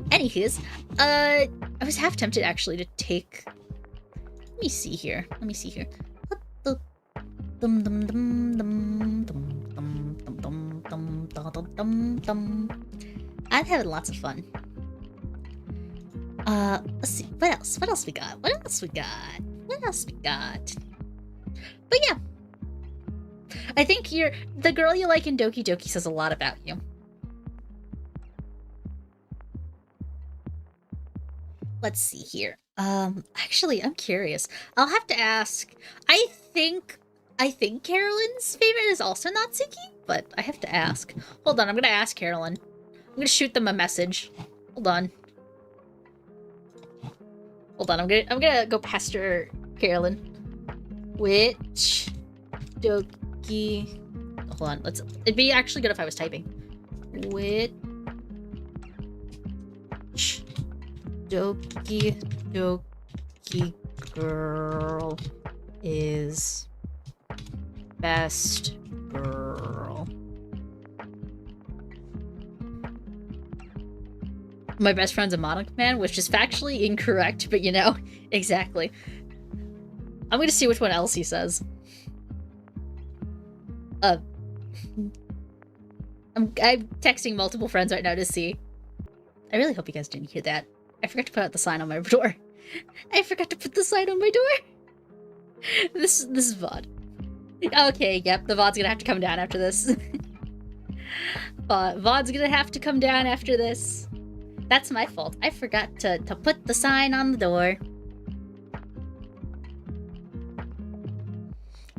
Anywho's, I was half tempted actually to take... Let me see here. I'm having lots of fun. Let's see. What else we got? But yeah. I think the girl you like in Doki Doki says a lot about you. Let's see here. Actually, I'm curious. I'll have to ask. I think Carolyn's favorite is also Natsuki, but I have to ask. Hold on, I'm gonna ask Carolyn. I'm gonna shoot them a message. Hold on, I'm gonna go pester Carolyn. Which Doki... Hold on, it'd be actually good if I was typing. Which Doki girl is best girl. My best friend's a monarch man, which is factually incorrect, but you know, exactly. I'm gonna see which one else he says. I'm texting multiple friends right now to see. I really hope you guys didn't hear that. I forgot to put out the sign on my door. I forgot to put the sign on my door. This is VOD. Okay, yep, the VOD's gonna have to come down after this. VOD's gonna have to come down after this. That's my fault. I forgot to put the sign on the door.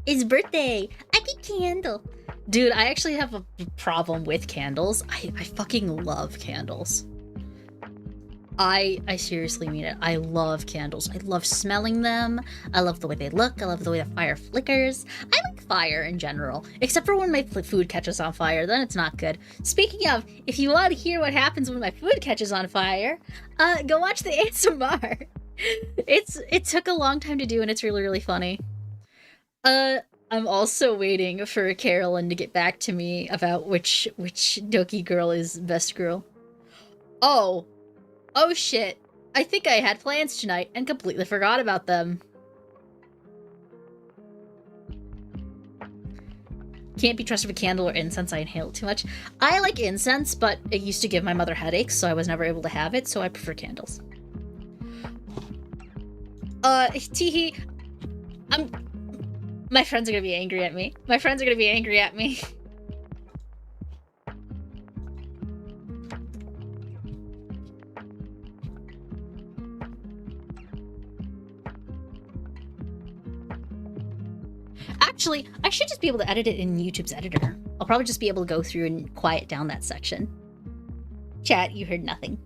It's birthday! I get candle! Dude, I actually have a problem with candles. I fucking love candles. I seriously mean it. I love candles. I love smelling them. I love the way they look. I love the way the fire flickers. I like fire in general. Except for when my food catches on fire. Then it's not good. Speaking of, if you want to hear what happens when my food catches on fire, go watch the ASMR. It took a long time to do and it's really, really funny. I'm also waiting for Carolyn to get back to me about which Doki girl is best girl. Oh shit. I think I had plans tonight and completely forgot about them. Can't be trusted with candle or incense, I inhale it too much. I like incense, but it used to give my mother headaches, so I was never able to have it, so I prefer candles. Teehee, my friends are gonna be angry at me. My friends are gonna be angry at me. Actually, I should just be able to edit it in YouTube's editor. I'll probably just be able to go through and quiet down that section. Chat, you heard nothing.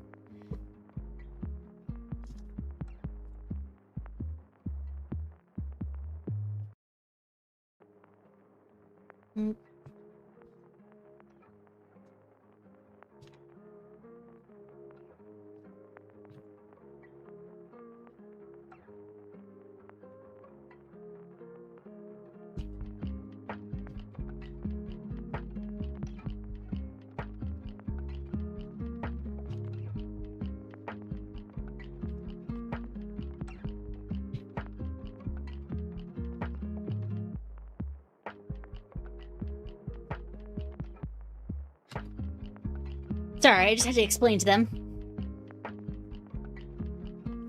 Sorry, I just had to explain to them.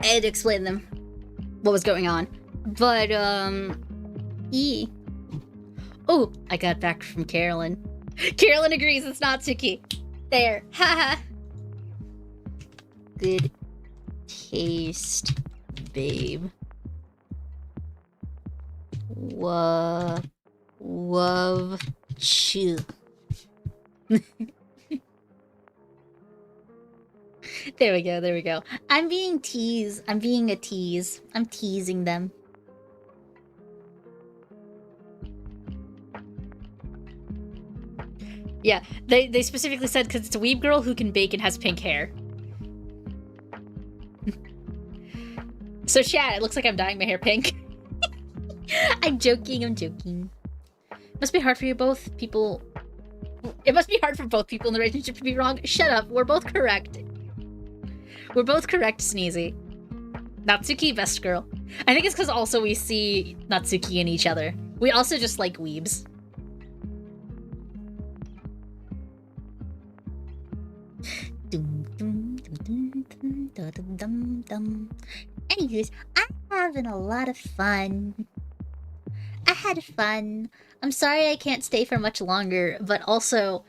I had to explain to them what was going on. But, Oh, I got back from Carolyn. Carolyn agrees it's not Natsuki. There. Haha. Good taste, babe. Love chew. There we go, there we go. I'm being teased. I'm being a tease. I'm teasing them. Yeah, they specifically said because it's a weeb girl who can bake and has pink hair. So chat, it looks like I'm dyeing my hair pink. I'm joking, I'm joking. Must be hard for you both people. It must be hard for both people in the relationship to be wrong. Shut up, we're both correct. We're both correct, Sneezy. Natsuki, best girl. I think it's because also we see Natsuki in each other. We also just like weebs. Anyways, I'm having a lot of fun. I had fun. I'm sorry I can't stay for much longer, but also,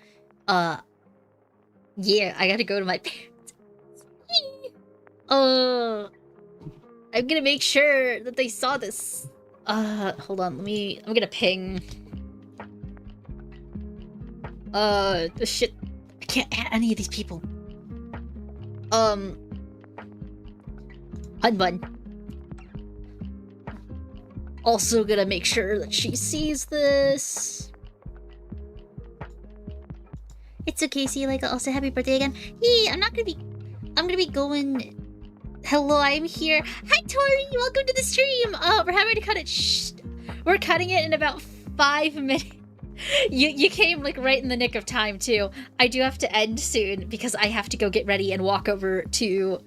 yeah, I gotta go to my parents. I'm gonna make sure that they saw this. Hold on, I'm gonna ping. Shit. I can't add any of these people. Hunbun. Also gonna make sure that she sees this. It's okay, see you later. Also, happy birthday again. Hey, I'm gonna be going. Hello, I'm here. Hi, Tori. Welcome to the stream. We're having to cut it. Shh. We're cutting it in about 5 minutes. You came like right in the nick of time too. I do have to end soon because I have to go get ready and walk over to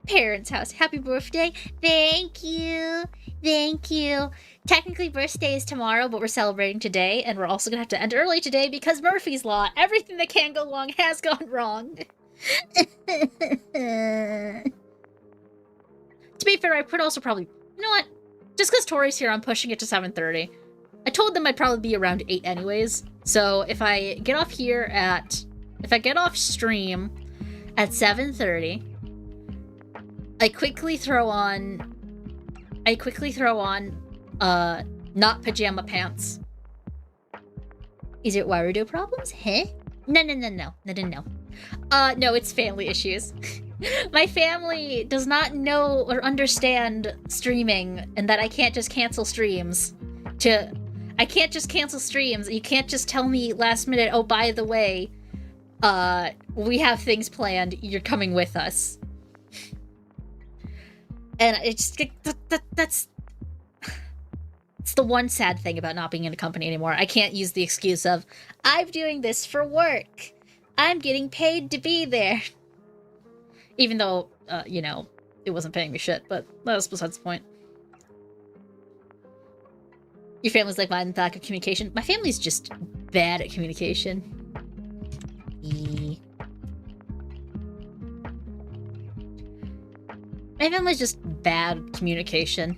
parents' house. Happy birthday. Thank you. Thank you. Technically birthday is tomorrow, but we're celebrating today, and we're also gonna have to end early today because Murphy's Law. Everything that can go wrong has gone wrong. To be fair, I could also probably... You know what? Just because Tori's here, I'm pushing it to 7:30. I told them I'd probably be around 8 anyways. So if I get off here at... If I get off stream at 7:30, I quickly throw on... not pajama pants. Is it Warudo problems? Huh? No. No, it's family issues. My family does not know or understand streaming, and that I can't just cancel streams. I can't just cancel streams. You can't just tell me last minute, oh, by the way, we have things planned. You're coming with us. And it's the one sad thing about not being in a company anymore. I can't use the excuse of, I'm doing this for work. I'm getting paid to be there. Even though, you know, it wasn't paying me shit, but that was besides the point. Your family's like mine, lack of communication. My family's just bad at communication. My family's just bad communication.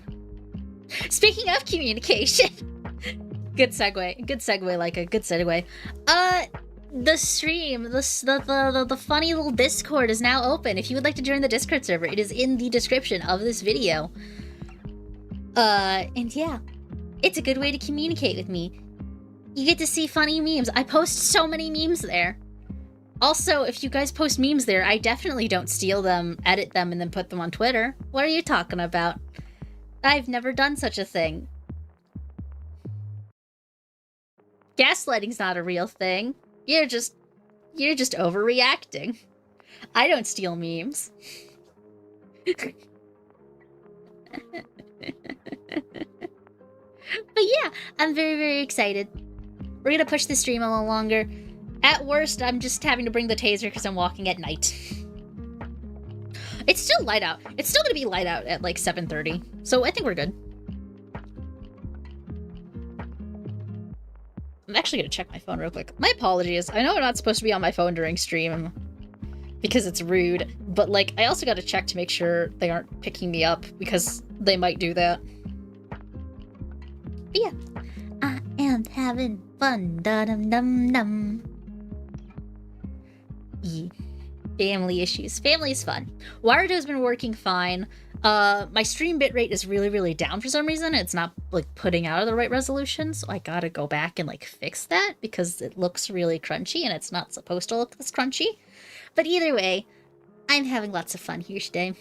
Speaking of communication, good segue, Laika, good segue. The stream, the funny little Discord is now open. If you would like to join the Discord server, it is in the description of this video. And yeah, it's a good way to communicate with me. You get to see funny memes. I post so many memes there. Also, if you guys post memes there, I definitely don't steal them, edit them, and then put them on Twitter. What are you talking about? I've never done such a thing. Gaslighting's not a real thing. You're just overreacting. I don't steal memes. But yeah, I'm very, very excited. We're gonna push the stream a little longer. At worst, I'm just having to bring the taser because I'm walking at night. It's still light out. It's still gonna be light out at like 7:30, so I think we're good. I'm actually gonna check my phone real quick. My apologies. I know I'm not supposed to be on my phone during stream because it's rude, but like I also gotta check to make sure they aren't picking me up because they might do that. But yeah, I am having fun. Da-dum-dum-dum. Family issues. Family's fun. Warudo's been working fine. My stream bitrate is really, really down for some reason. It's not, like, putting out the right resolution, so I gotta go back and, like, fix that because it looks really crunchy and it's not supposed to look this crunchy. But either way, I'm having lots of fun here today.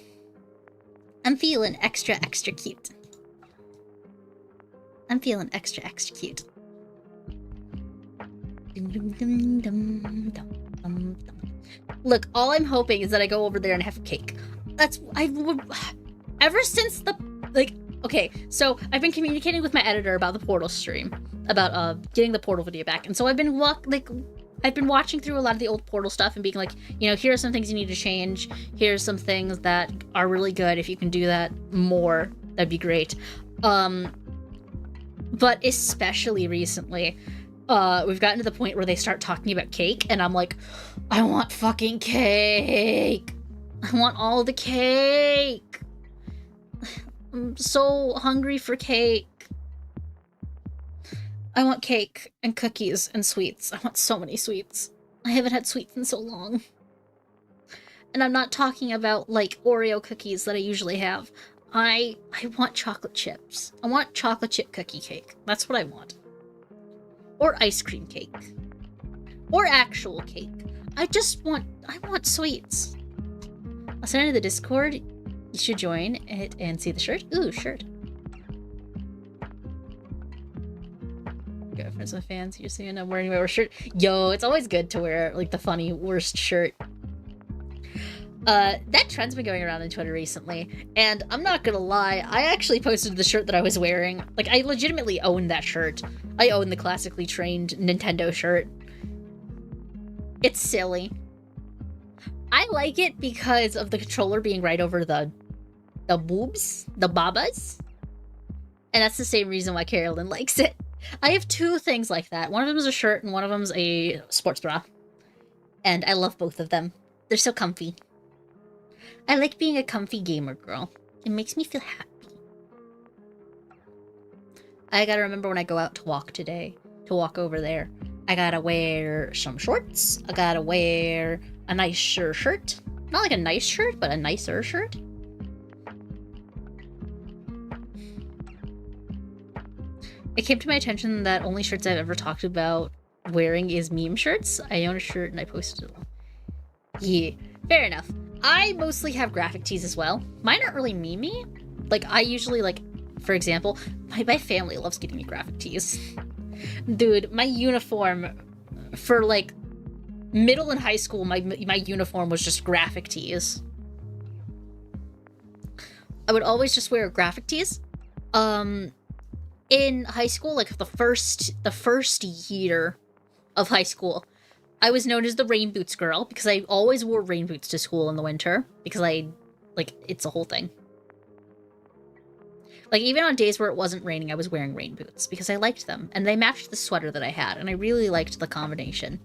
I'm feeling extra, extra cute. I'm feeling extra, extra cute. Look, all I'm hoping is that I go over there and have cake. Ever since the, like, okay, so I've been communicating with my editor about the Portal stream, about getting the Portal video back, and so I've been watching through a lot of the old Portal stuff and being like, you know, here are some things you need to change, here's some things that are really good, if you can do that more, that'd be great. But especially recently, we've gotten to the point where they start talking about cake, and I'm like, I want fucking cake! I want all the cake! I'm so hungry for cake. I want cake and cookies and sweets. I want so many sweets. I haven't had sweets in so long. And I'm not talking about, like, Oreo cookies that I usually have. I want chocolate chips. I want chocolate chip cookie cake. That's what I want. Or ice cream cake. Or actual cake. I want sweets. I'll send it to the Discord. You should join it and see the shirt. Ooh, shirt. Go friends with fans. You're seeing I'm wearing my worst shirt. Yo, it's always good to wear like the funny worst shirt. That trend's been going around on Twitter recently, and I'm not gonna lie, I actually posted the shirt that I was wearing. Like, I legitimately own that shirt. I own the classically trained Nintendo shirt. It's silly. I like it because of the controller being right over the boobs, the babas. And that's the same reason why Carolyn likes it. I have two things like that. One of them is a shirt, and one of them is a sports bra. And I love both of them. They're so comfy. I like being a comfy gamer girl. It makes me feel happy. I gotta remember when I go out to walk today, to walk over there, I gotta wear some shorts. I gotta wear a nicer shirt. Not like a nice shirt, but a nicer shirt. It came to my attention that only shirts I've ever talked about wearing is meme shirts. I own a shirt and I posted it. Yeah, fair enough. I mostly have graphic tees as well. Mine aren't really meme-y. Like, I usually, like, for example, my family loves getting me graphic tees. Dude, my uniform for, like, middle and high school, my uniform was just graphic tees. I would always just wear graphic tees. In high school, like, the first year of high school, I was known as the rain boots girl because I always wore rain boots to school in the winter because it's a whole thing. Like, even on days where it wasn't raining, I was wearing rain boots because I liked them and they matched the sweater that I had and I really liked the combination.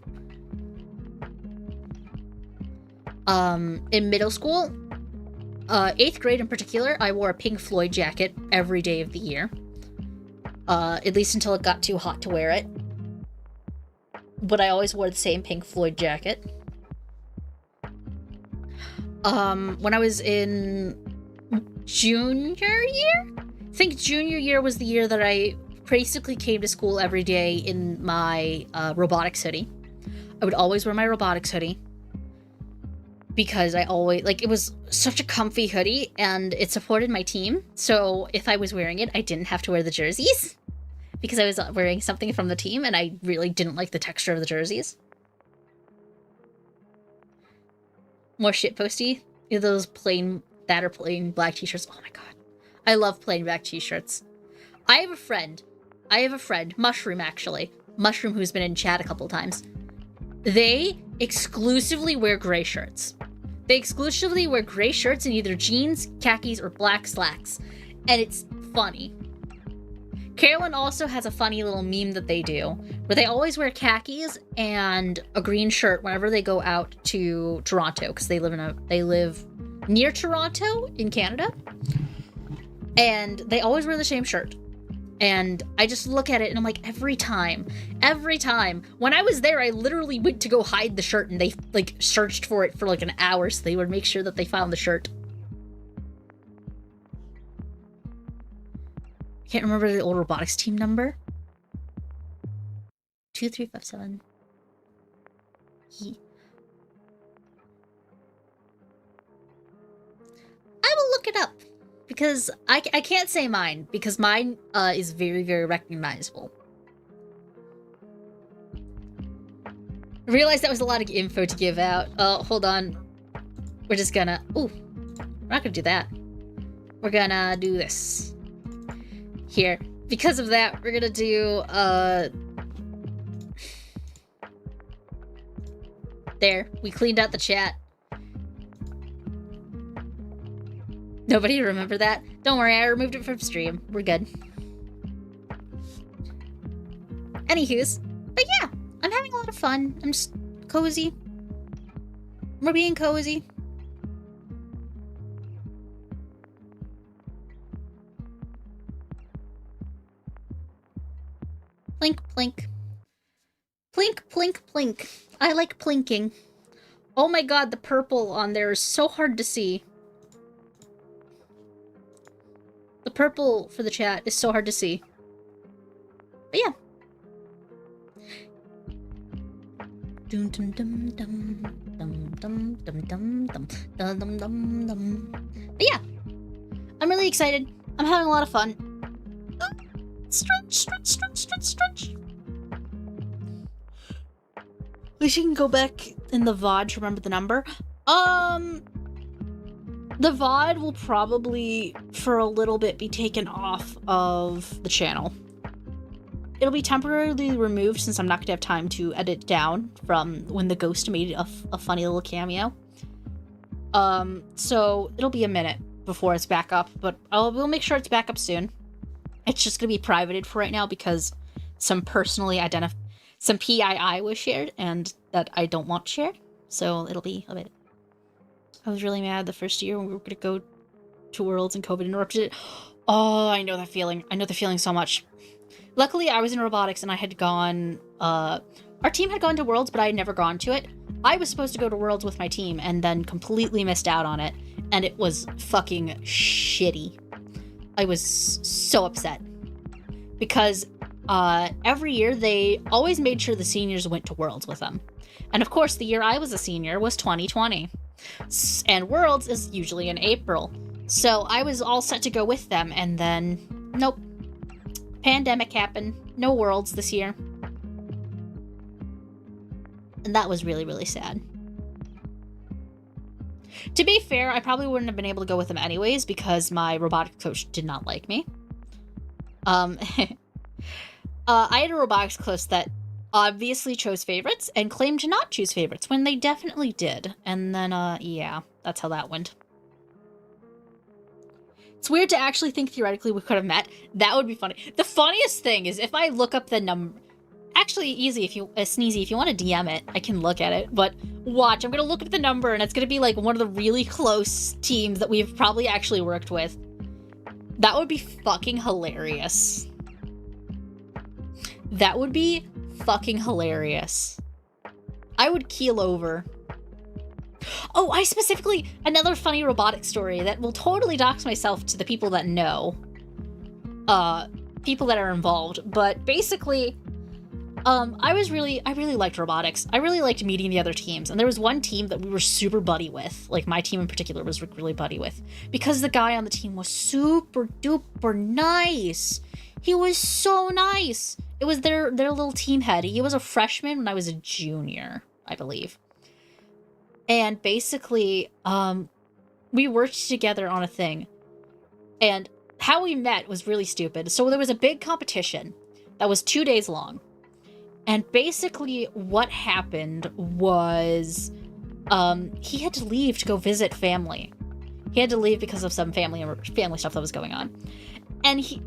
In middle school, 8th grade in particular, I wore a Pink Floyd jacket every day of the year. At least until it got too hot to wear it. But I always wore the same Pink Floyd jacket. When I was in junior year? I think junior year was the year that I basically came to school every day in my robotics hoodie. I would always wear my robotics hoodie. Because I always, like, it was such a comfy hoodie and it supported my team. So if I was wearing it, I didn't have to wear the jerseys. Because I was wearing something from the team and I really didn't like the texture of the jerseys. More shitposty. Those plain black t-shirts. Oh my god. I love plain black t-shirts. I have a friend, Mushroom actually. Mushroom, who's been in chat a couple times. They exclusively wear gray shirts. They exclusively wear gray shirts in either jeans, khakis, or black slacks. And it's funny. Carolyn also has a funny little meme that they do, where they always wear khakis and a green shirt whenever they go out to Toronto, because they live near Toronto in Canada, and they always wear the same shirt. And I just look at it and I'm like, every time. When I was there, I literally went to go hide the shirt and they, like, searched for it for like an hour so they would make sure that they found the shirt. Can't remember the old robotics team number. 2357. I will look it up. Because I can't say mine, because mine is very, very recognizable. I realized that was a lot of info to give out. Hold on. We're just gonna... Ooh, we're not gonna do that. We're gonna do this. Here. Because of that, we're gonna do, There. We cleaned out the chat. Nobody remember that? Don't worry, I removed it from stream. We're good. Anywho's. But yeah, I'm having a lot of fun. I'm just cozy. We're being cozy. Plink, plink. Plink, plink, plink. I like plinking. Oh my god, the purple on there is so hard to see. The purple for the chat is so hard to see. But yeah. Dum dum dum dum dum dum dum dum dum dum dum dum dum. But yeah. I'm really excited. I'm having a lot of fun. Stretch, stretch, stretch, stretch, stretch. At least you can go back in the VOD to remember the number. The VOD will probably, for a little bit, be taken off of the channel. It'll be temporarily removed since I'm not going to have time to edit down from when the ghost made a funny little cameo. So it'll be a minute before it's back up, but we'll make sure it's back up soon. It's just going to be privated for right now because some some PII was shared and that I don't want shared. So it'll be a bit. I was really mad the first year when we were going to go to Worlds and COVID interrupted it. Oh, I know that feeling. I know the feeling so much. Luckily, I was in robotics and I had gone, our team had gone to Worlds, but I had never gone to it. I was supposed to go to Worlds with my team and then completely missed out on it. And it was fucking shitty. I was so upset. Because, every year they always made sure the seniors went to Worlds with them. And of course, the year I was a senior was 2020. And Worlds is usually in April. So I was all set to go with them and then, nope. Pandemic happened. No Worlds this year. And that was really, really sad. To be fair, I probably wouldn't have been able to go with them anyways because my robotics coach did not like me. I had a robotics coach that obviously chose favorites and claimed to not choose favorites when they definitely did. And then, yeah, that's how that went. It's weird to actually think theoretically we could have met. That would be funny. The funniest thing is if I look up the number... Actually, easy, if you... Sneezy, if you want to DM it, I can look at it. But watch, I'm going to look at the number, and it's going to be, like, one of the really close teams that we've probably actually worked with. That would be fucking hilarious. That would be fucking hilarious. I would keel over. Oh, I specifically... Another funny robotic story that will totally dox myself to the people that know. People that are involved. But basically, I really liked robotics. I really liked meeting the other teams. And there was one team that we were super buddy with. Like, my team in particular was really buddy with. Because the guy on the team was super duper nice. He was so nice. It was their little team head. He was a freshman when I was a junior, I believe. And basically, we worked together on a thing. And how we met was really stupid. So there was a big competition that was 2 days long. And basically what happened was he had to leave to go visit family. He had to leave because of some family stuff that was going on. And he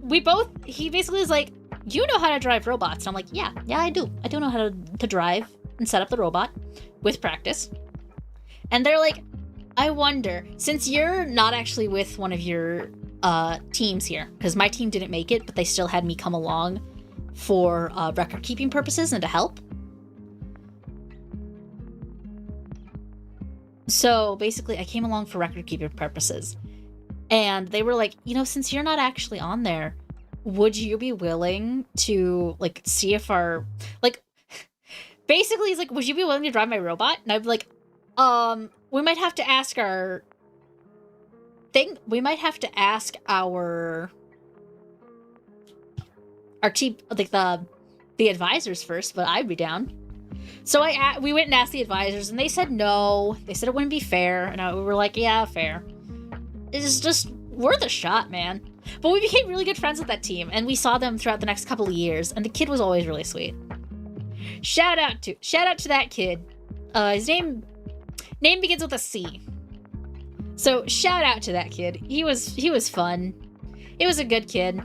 basically was like, you know how to drive robots. And I'm like, yeah, I do. I do know how to drive and set up the robot with practice. And they're like, I wonder, since you're not actually with one of your teams here, because my team didn't make it, but they still had me come along for record keeping purposes and to help. So basically I came along for record keeping purposes. And they were like, you know, since you're not actually on there, would you be willing to, like, see if our, like, basically he's like, would you be willing to drive my robot? And I'd be like, we might have to ask our team, like, the advisors first, but I'd be down. So we went and asked the advisors, and they said no. They said it wouldn't be fair, and we were like, yeah, fair. It's just worth a shot, man. But we became really good friends with that team, and we saw them throughout the next couple of years, and the kid was always really sweet. Shout out to that kid. His name begins with a C. So shout out to that kid. He was fun. He was a good kid.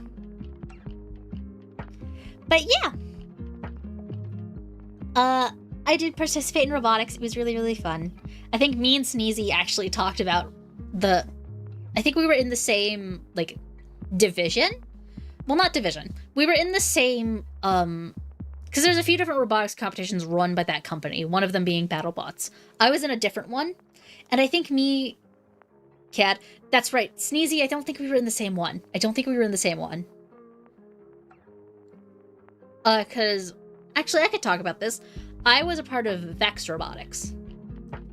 But yeah. I did participate in robotics. It was really, really fun. I think me and Sneezy actually talked about I think we were in the same, like, division. Well, not division. We were in the same, because there's a few different robotics competitions run by that company, one of them being BattleBots. I was in a different one, and I think me, Cat, that's right, Sneezy, I don't think we were in the same one. Because, actually, I could talk about this. I was a part of Vex Robotics.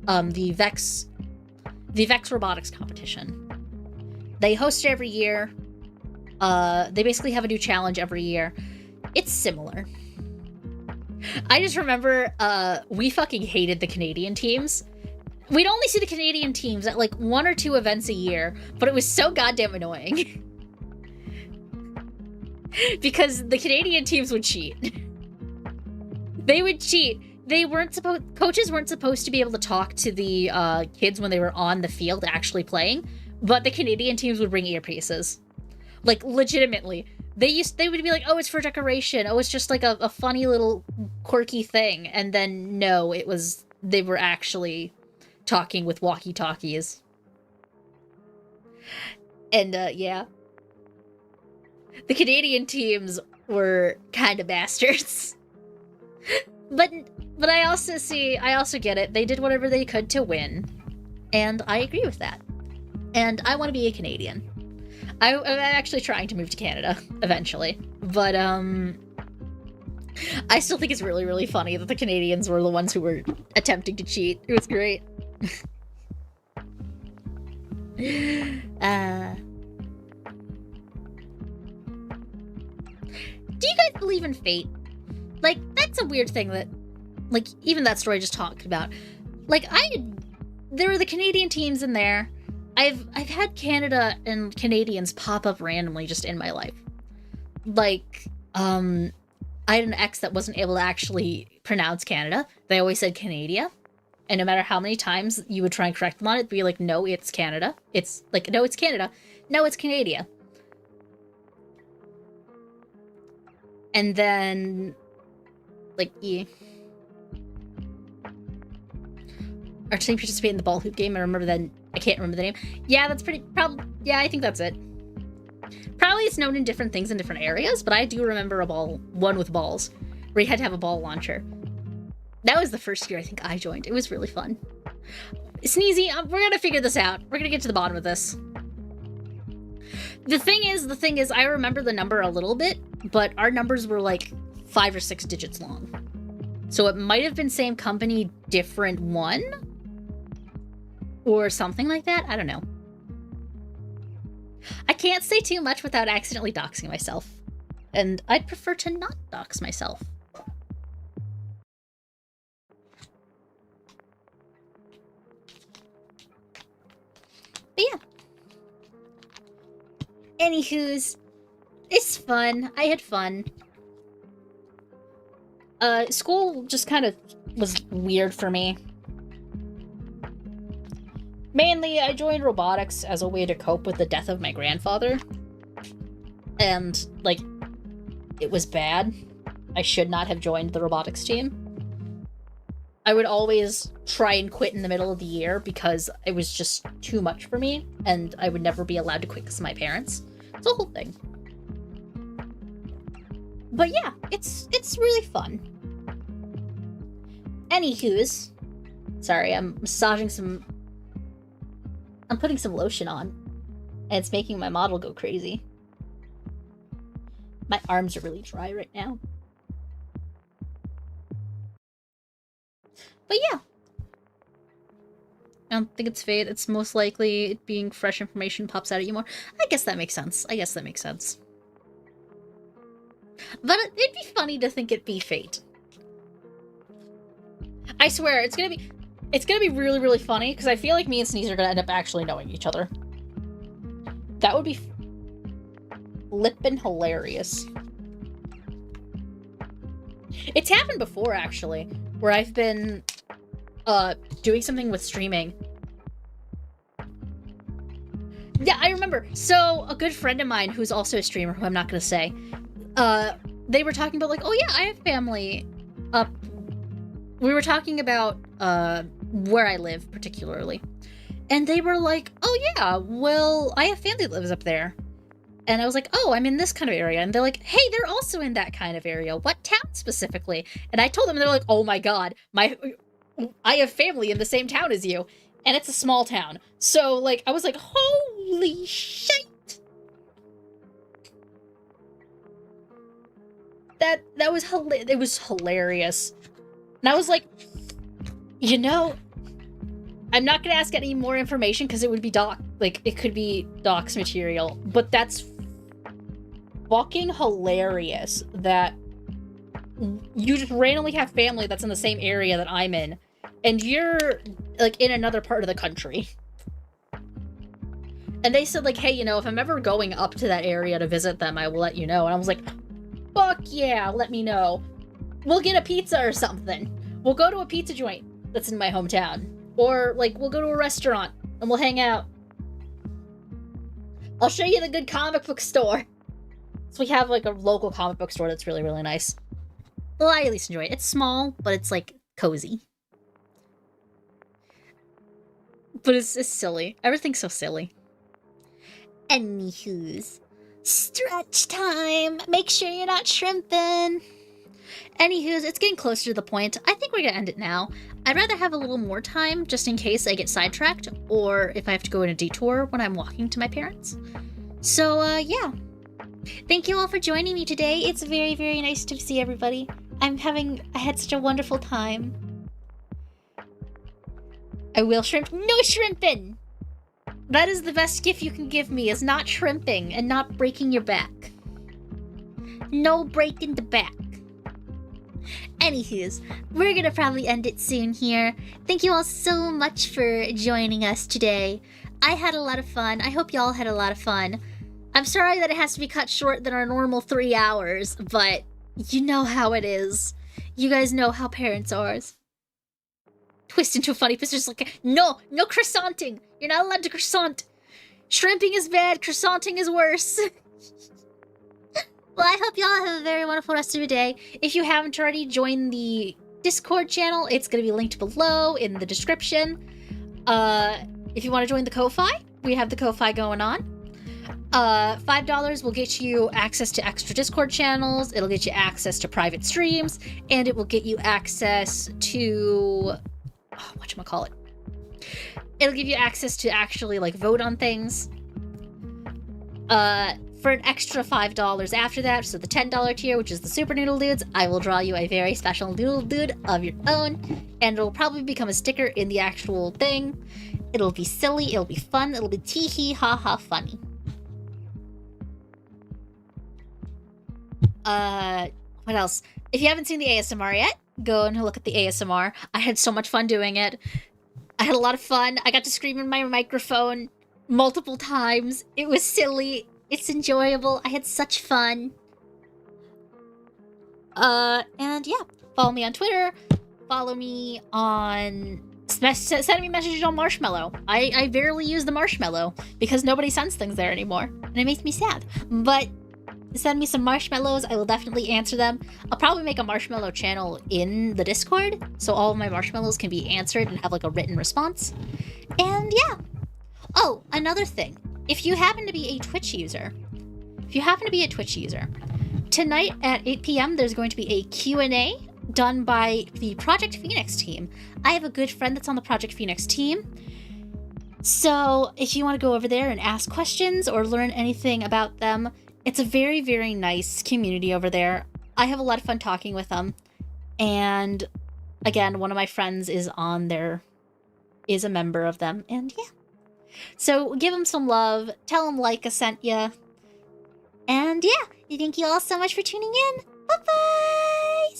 The Vex Robotics competition. They host it every year. They basically have a new challenge every year. It's similar. I just remember, we fucking hated the Canadian teams. we'd only see the Canadian teams at like 1 or 2 events a year, but it was so goddamn annoying. Because the Canadian teams would cheat. They would cheat. Coaches weren't supposed to be able to talk to the kids when they were on the field actually playing, but the Canadian teams would bring earpieces. Like, legitimately. They would be like, oh, it's for decoration. Oh, it's just like a funny little quirky thing. And then, no, they were actually talking with walkie-talkies. And, yeah. The Canadian teams were kind of bastards. But I also get it. They did whatever they could to win. And I agree with that. And I want to be a Canadian. I'm actually trying to move to Canada eventually, but I still think it's really, really funny that the Canadians were the ones who were attempting to cheat. It was great. Do you guys believe in fate? Like, that's a weird thing that, like, even that story I just talked about. Like, there were the Canadian teams in there. I've had Canada and Canadians pop up randomly just in my life. Like, I had an ex that wasn't able to actually pronounce Canada. They always said Canada. And no matter how many times you would try and correct them on it, be like, no, it's Canada. It's like, no, it's Canada. No, it's Canada. And then, like, yeah. Our team participated in the ball hoop game. I can't remember the name. Yeah, that's yeah, I think that's it. Probably it's known in different things in different areas, but I do remember one with balls, where you had to have a ball launcher. That was the first year I think I joined. It was really fun. Sneezy, we're gonna figure this out. We're gonna get to the bottom of this. The thing is, I remember the number a little bit, but our numbers were like 5 or 6 digits long. So it might have been same company, different one? Or something like that? I don't know. I can't say too much without accidentally doxing myself. And I'd prefer to not dox myself. But yeah. Anywho's, it's fun. I had fun. School just kind of was weird for me. Mainly, I joined robotics as a way to cope with the death of my grandfather. And, like, it was bad. I should not have joined the robotics team. I would always try and quit in the middle of the year because it was just too much for me, and I would never be allowed to quit because of my parents. It's a whole thing. But yeah, it's really fun. Anywho's, sorry, I'm putting some lotion on, and it's making my model go crazy. My arms are really dry right now. But yeah. I don't think it's fate. It's most likely it being fresh information pops out at you more. I guess that makes sense. But it'd be funny to think it'd be fate. I swear, it's gonna be really, really funny, because I feel like me and Sneeze are gonna end up actually knowing each other. That would be flippin' hilarious. It's happened before, actually, where I've been doing something with streaming. Yeah, I remember. So, a good friend of mine who's also a streamer, who I'm not gonna say, they were talking about, like, oh yeah, I have family up. We were talking about where I live, particularly. And they were like, oh yeah, well, I have family that lives up there. And I was like, oh, I'm in this kind of area. And they're like, hey, they're also in that kind of area. What town specifically? And I told them, and they're like, oh my god, I have family in the same town as you. And it's a small town. So, like, I was like, holy shit! That was it was hilarious. And I was like, you know, I'm not gonna ask any more information because it would be it could be docs material, but that's fucking hilarious that you just randomly have family that's in the same area that I'm in, and you're like in another part of the country. And they said like, hey, you know, if I'm ever going up to that area to visit them, I will let you know. And I was like, fuck yeah, let me know. We'll get a pizza or something. We'll go to a pizza joint that's in my hometown. Or like we'll go to a restaurant and we'll hang out. I'll show you the good comic book store. So we have like a local comic book store that's really, really nice. Well, I at least enjoy it. It's small, but it's like cozy. But it's silly. Everything's so silly. Anywho's, stretch time. Make sure you're not shrimping. Anywho's, it's getting closer to the point. I think we're gonna end it now. I'd rather have a little more time just in case I get sidetracked or if I have to go in a detour when I'm walking to my parents. So, yeah. Thank you all for joining me today. It's very, very nice to see everybody. I had such a wonderful time. I will shrimp. No shrimping! That is the best gift you can give me, is not shrimping and not breaking your back. No breaking the back. Anywho's, we're gonna probably end it soon here. Thank you all so much for joining us today. I had a lot of fun. I hope y'all had a lot of fun. I'm sorry that it has to be cut short than our normal 3 hours, but you know how it is. You guys know how parents are. Twist into a funny position, just like, no croissanting. You're not allowed to croissant. Shrimping is bad, croissanting is worse. Well, I hope y'all have a very wonderful rest of your day. If you haven't already, join the Discord channel. It's going to be linked below in the description. If you want to join the Kofi, we have the Kofi going on. $5 will get you access to extra Discord channels. It'll get you access to private streams, and it will get you access to... whatchamacallit? It'll give you access to actually, like, vote on things. For an extra $5 after that, so the $10 tier, which is the Super Noodle Dudes, I will draw you a very special Noodle Dude of your own, and it'll probably become a sticker in the actual thing. It'll be silly, it'll be fun, it'll be tee-hee, ha-ha funny. What else? If you haven't seen the ASMR yet, go and look at the ASMR. I had so much fun doing it. I had a lot of fun. I got to scream in my microphone multiple times. It was silly. It's enjoyable. I had such fun. And yeah, follow me on Twitter. Follow me on... Send me messages on Marshmellow. I barely use the Marshmellow because nobody sends things there anymore. And it makes me sad. But send me some marshmallows. I will definitely answer them. I'll probably make a Marshmellow channel in the Discord, so all of my marshmallows can be answered and have like a written response. And yeah. Oh, another thing. If you happen to be a Twitch user, tonight at 8 p.m. there's going to be a Q&A done by the Project Phoenix team. I have a good friend that's on the Project Phoenix team. So if you want to go over there and ask questions or learn anything about them, it's a very, very nice community over there. I have a lot of fun talking with them. And again, one of my friends is on there, is a member of them. And yeah. So give them some love. Tell them Laika sent ya. And yeah, thank you all so much for tuning in. Bye-bye!